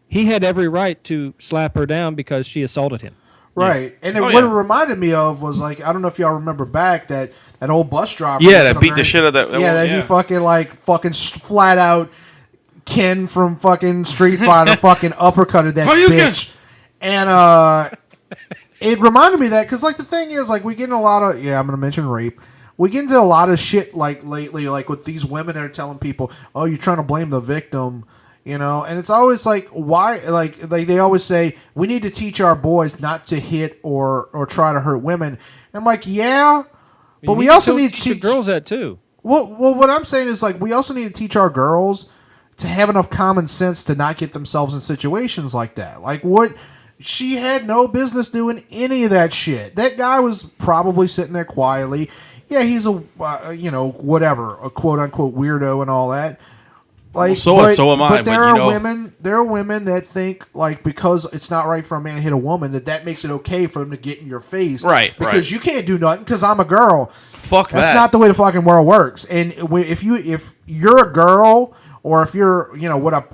he had every right to slap her down because she assaulted him. Right. And what it reminded me of was, like, I don't know if y'all remember back that old bus driver. Yeah, that beat the shit out of that. He fucking flat out Ken from fucking Street Fighter fucking uppercutted that bitch. And it reminded me of that because, like, the thing is, like, we get in a lot of, I'm going to mention rape. We get into a lot of shit, like, lately, like, with these women that are telling people, oh, you're trying to blame the victim. And it's always like, why? Like they always say, we need to teach our boys not to hit or try to hurt women. And I'm like, yeah, but we also need to teach girls that too. Well, what I'm saying is, like, we also need to teach our girls to have enough common sense to not get themselves in situations like that. Like, she had no business doing any of that shit. That guy was probably sitting there quietly. Yeah, he's a whatever, a quote unquote weirdo and all that. Like, so am I. But there are women that think, like, because it's not right for a man to hit a woman, that makes it okay for them to get in your face, right? Because you can't do nothing because I'm a girl. Fuck that. That's not the way the fucking world works. And if you're a girl, or if you're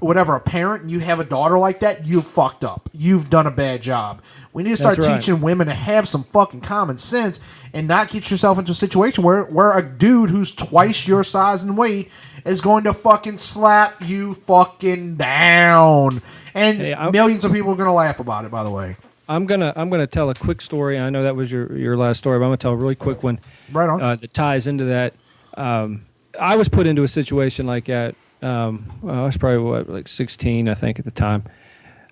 whatever a parent, and you have a daughter like that, you fucked up. You've done a bad job. We need to start teaching women to have some fucking common sense and not get yourself into a situation where a dude who's twice your size and weight is going to fucking slap you fucking down. And millions of people are going to laugh about it, by the way. I'm gonna tell a quick story. I know that was your last story, but I'm going to tell a really quick one. Right on. That ties into that. I was put into a situation like that. I was probably, like 16, I think, at the time.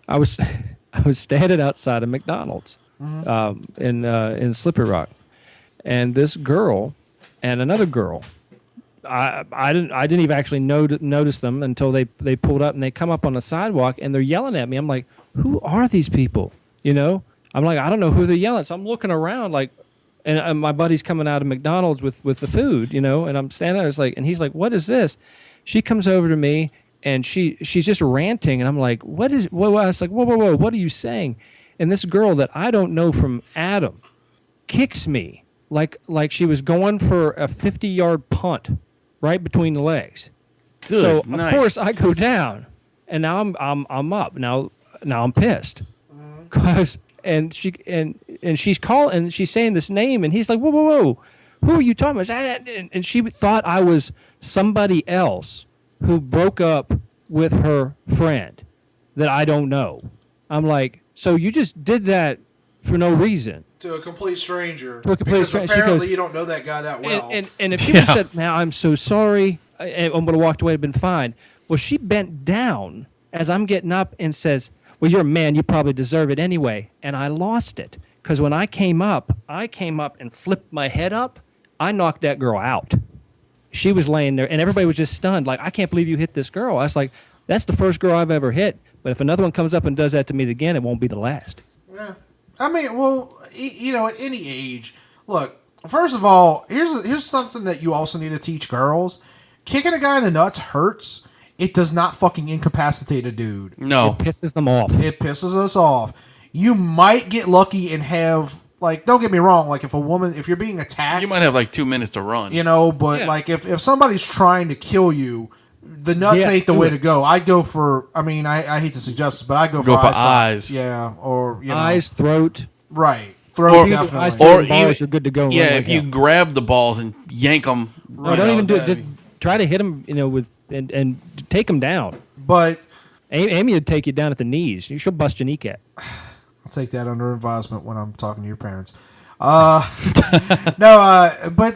I was standing outside of McDonald's in Slippery Rock. And this girl and another girl, I didn't even actually notice them until they pulled up, and they come up on the sidewalk and they're yelling at me. I'm like, who are these people? I'm like, I don't know who they're yelling at. So I'm looking around like, and my buddy's coming out of McDonald's with the food, and I'm standing there. It's like, and he's like, what is this? She comes over to me and she's just ranting, and I'm like, what is? Whoa! I was like, whoa! What are you saying? And this girl that I don't know from Adam kicks me like she was going for a 50-yard punt right between the legs. Good So night. of course I go down, and now I'm up. Now I'm pissed, cause and she's calling and she's saying this name, and he's like, whoa, who are you talking about? And she thought I was somebody else who broke up with her friend that I don't know. I'm like, so you just did that for no reason. To a complete stranger. To a complete because stranger. She apparently goes- you don't know that guy that well. And if she would have said, man, I'm so sorry, and I would have walked away, it'd been fine. Well, she bent down as I'm getting up and says, well, you're a man, you probably deserve it anyway. And I lost it. Because when I came up and flipped my head up, I knocked that girl out. She was laying there, and everybody was just stunned. Like, I can't believe you hit this girl. I was like, that's the first girl I've ever hit. But if another one comes up and does that to me again, it won't be the last. Yeah. I mean, well, at any age, look, first of all, here's something that you also need to teach girls. Kicking a guy in the nuts hurts. It does not fucking incapacitate a dude. No. It pisses them off. It pisses us off. You might get lucky and have, like, don't get me wrong, like, if you're being attacked, You might have like 2 minutes to run. but Yeah. like, if somebody's trying to kill you, the nuts Yes, ain't the do way it. to go. I go for, I hate to suggest this, but I go Go for eyesight. eyes. Yeah, or, Eyes, throat. Right. Or- Throw Eyes, definitely. throat, Or and balls, even- you're good to go. and Yeah, run if like you hell. grab the balls and yank them. No, don't even do it. Just try to hit them, with and take them down. But Amy would take you down at the knees. She'll bust your kneecap. I'll take that under advisement when I'm talking to your parents. But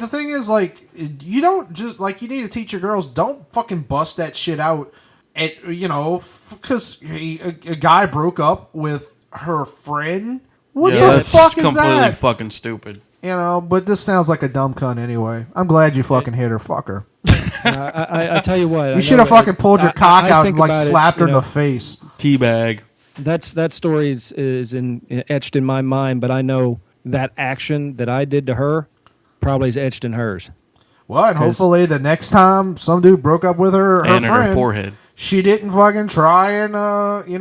the thing is, like, you don't just, like, you need to teach your girls, don't fucking bust that shit out at, because a guy broke up with her friend. What Yeah, the that's fuck is completely that? fucking stupid. But this sounds like a dumb cunt anyway. I'm glad you fucking hit her, fucker. I tell you what. You should have fucking pulled your cock out and, like, slapped her in the face. face. Teabag. That story is etched in my mind, but I know that action that I did to her probably is etched in hers. Well, and hopefully the next time some dude broke up with her And in friend, her forehead. she didn't fucking try and,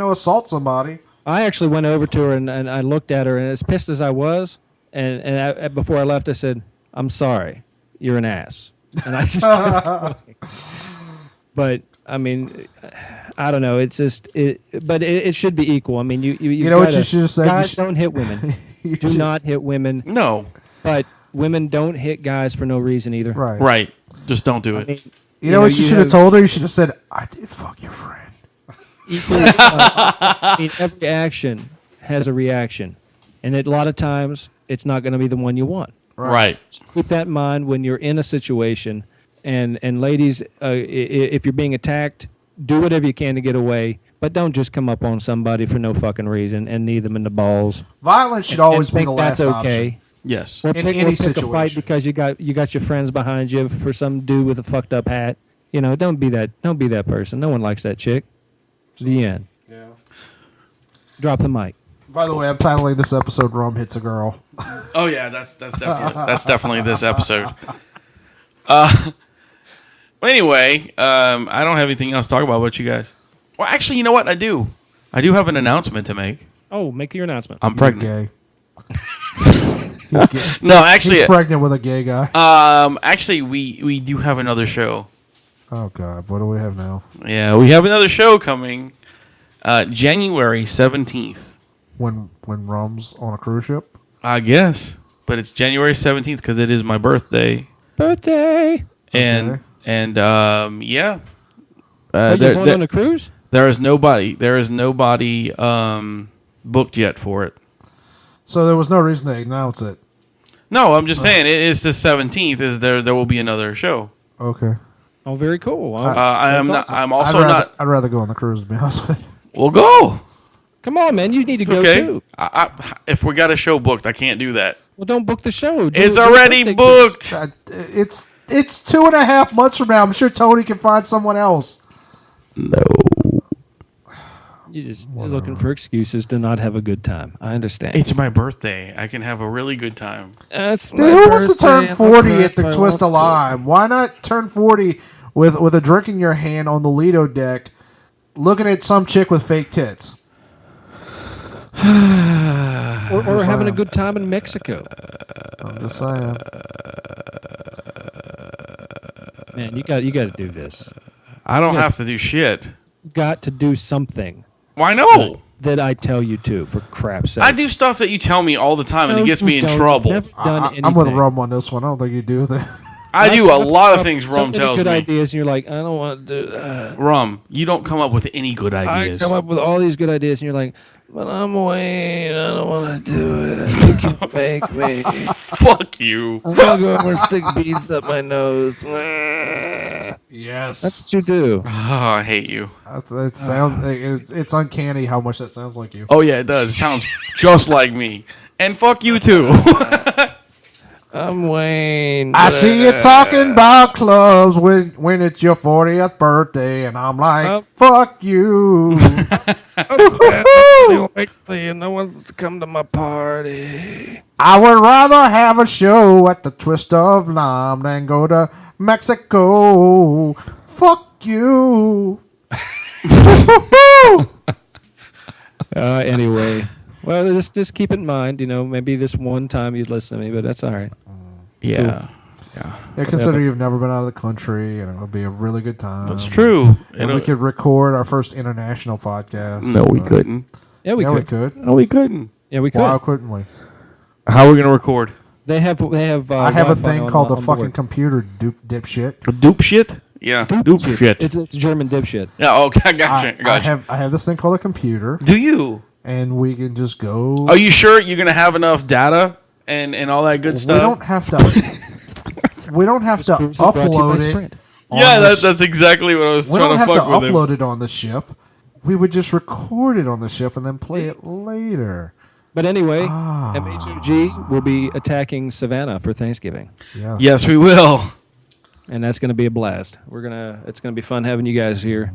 assault somebody. I actually went over to her and I looked at her, and as pissed as I was, and before I left, I said, "I'm sorry, you're an ass," and I just kept going. But I mean, I don't know. It's just but it should be equal. I mean, you know what you should have said? Guys don't hit women. Do not hit women. No. But women don't hit guys for no reason either. Right. Right. Just don't do it. I mean, You know what you should have told her? You should have said, "I did fuck your friend." equally, every action has a reaction, and a lot of times it's not going to be the one you want. Right. So keep that in mind when you're in a situation. And ladies, if you're being attacked, do whatever you can to get away, but don't just come up on somebody for no fucking reason and knee them in the balls. Violence should always and be think the last that's okay. option. Yes. Or In pick, any or pick a fight situation. because you got your friends behind you for some dude with a fucked up hat. Don't be that person. No one likes that chick. The end. Yeah. Drop the mic. By the way, I'm titling this episode "Rum Hits a Girl." Oh yeah, that's definitely this episode. Anyway, I don't have anything else to talk about. What you guys? Well, actually, you know what? I do have an announcement to make. Oh, make your announcement. I'm pregnant. Gay. No, actually, He's pregnant with a gay guy. actually, we do have another show. Oh God, what do we have now? Yeah, we have another show coming, January 17th. When Rum's on a cruise ship? I guess, but it's January 17th because it is my birthday, Birthday. and Okay. yeah. Are you going on a cruise? There is nobody booked yet for it. So there was no reason to announce it. No, I'm just saying it is the 17th. Is there will be another show. Okay. Oh, very cool. I am not. awesome. I'm also not. I'd rather go on the cruise, to be honest with you. We'll go. Come on, man. You need to It's go okay. too. If we got a show booked, I can't do that. Well, don't book the show. It's do a already birthday cruise. booked. It's 2.5 months from now. I'm sure Tony can find someone else. You're just looking for excuses to not have a good time. I understand. It's my birthday. I can have a really good time. That's Dude, who wants to turn 40 at the Twist of Lime? Why not turn 40 with a drink in your hand on the Lido deck, looking at some chick with fake tits? or having a good time in Mexico. I'm just saying. Man, you got to do this. I don't have to do shit. You got to do something Why no? that I tell you to, for crap's sake. I do stuff that you tell me all the time, and No, it gets me you in don't. trouble. You've never done anything. I'm with Rum on this one. I don't think you do that. I do a lot of I've things so Rum many tells good me. ideas, and you're like, I don't want to do that. Rum, you don't come up with any good I ideas. come up with all these good ideas, and you're like, but I'm Wayne. I don't want to do it. You can make me. Fuck you. I'm going to go over and stick beads up my nose. Yes. That's what you do. Oh, I hate you. It sounds. It's uncanny how much that sounds like you. Oh, yeah, it does. It sounds just like me. And fuck you, too. I'm Wayne. I see you talking about clubs when it's your 40th birthday, and I'm like, fuck you. And no one's to come to my party. I would rather have a show at the Twist of Lime than go to Mexico. Fuck you. Anyway, well, just keep in mind, maybe this one time you'd listen to me, but that's all right. Yeah. Yeah, consider you've never been out of the country, and it'll be a really good time. That's true. And we could record our first international podcast. No, we couldn't. Yeah, we could. No, we couldn't. Yeah, we could. Why couldn't we? How are we going to record? They have. I have a Wi-Fi thing on- called on the fucking board. computer, dupe Dupe shit? Yeah. Dupe shit. It's German dipshit. Yeah, okay, I gotcha. I have this thing called a computer, Do you? and we can just go. Are you sure you're going to have enough data and all that good We stuff? don't have to. We don't have to Exclusive brought to you by upload it. Sprint. on Yeah, the that's exactly what I was We trying don't to have to fuck with him. upload it on the ship. We would just record it on the ship and then play it later. But anyway, MHOG will be attacking Savannah for Thanksgiving, Yeah. Yes, we will. and that's going to be a blast. It's going to be fun having you guys here.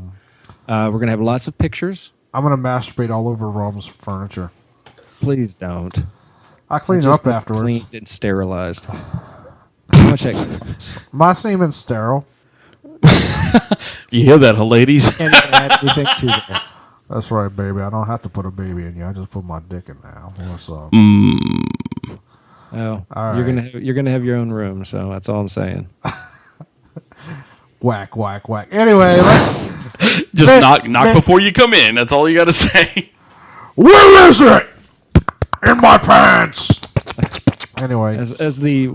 We're going to have lots of pictures. I'm gonna masturbate all over Rum's furniture. Please don't. I clean it Just up afterwards. cleaned and sterilized. How much that costs? My semen's sterile. You hear that, ladies? Can't add anything to that. That's right, baby. I don't have to put a baby in you. I just put my dick in now. What's up? Oh, All you're gonna have your own room, so that's all I'm saying. Whack, whack, whack. Anyway, let's. Just knock before you come in. That's all you got to say. Where is it? In my pants. Anyway. As the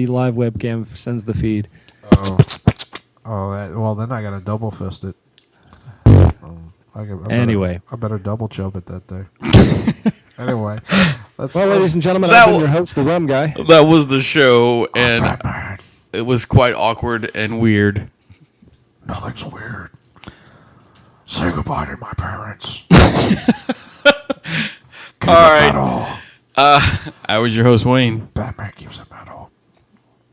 live webcam sends the feed. Well, then I got to double fist it. Anyway. I better double chub it that day. Anyway. Well, ladies and gentlemen, That I've been w- your host, the Rum Guy. That was the show, and Batman. it was quite awkward and weird. Nothing's weird. Say goodbye to my parents. All right. Metal. I was your host, Wayne. Batman keeps it metal.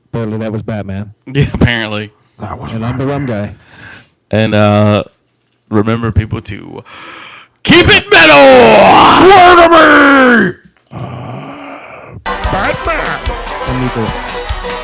Apparently, that was Batman. Yeah, apparently. That was And I'm the Rum Guy. And remember, people, to keep it metal! Swear to me! I need this.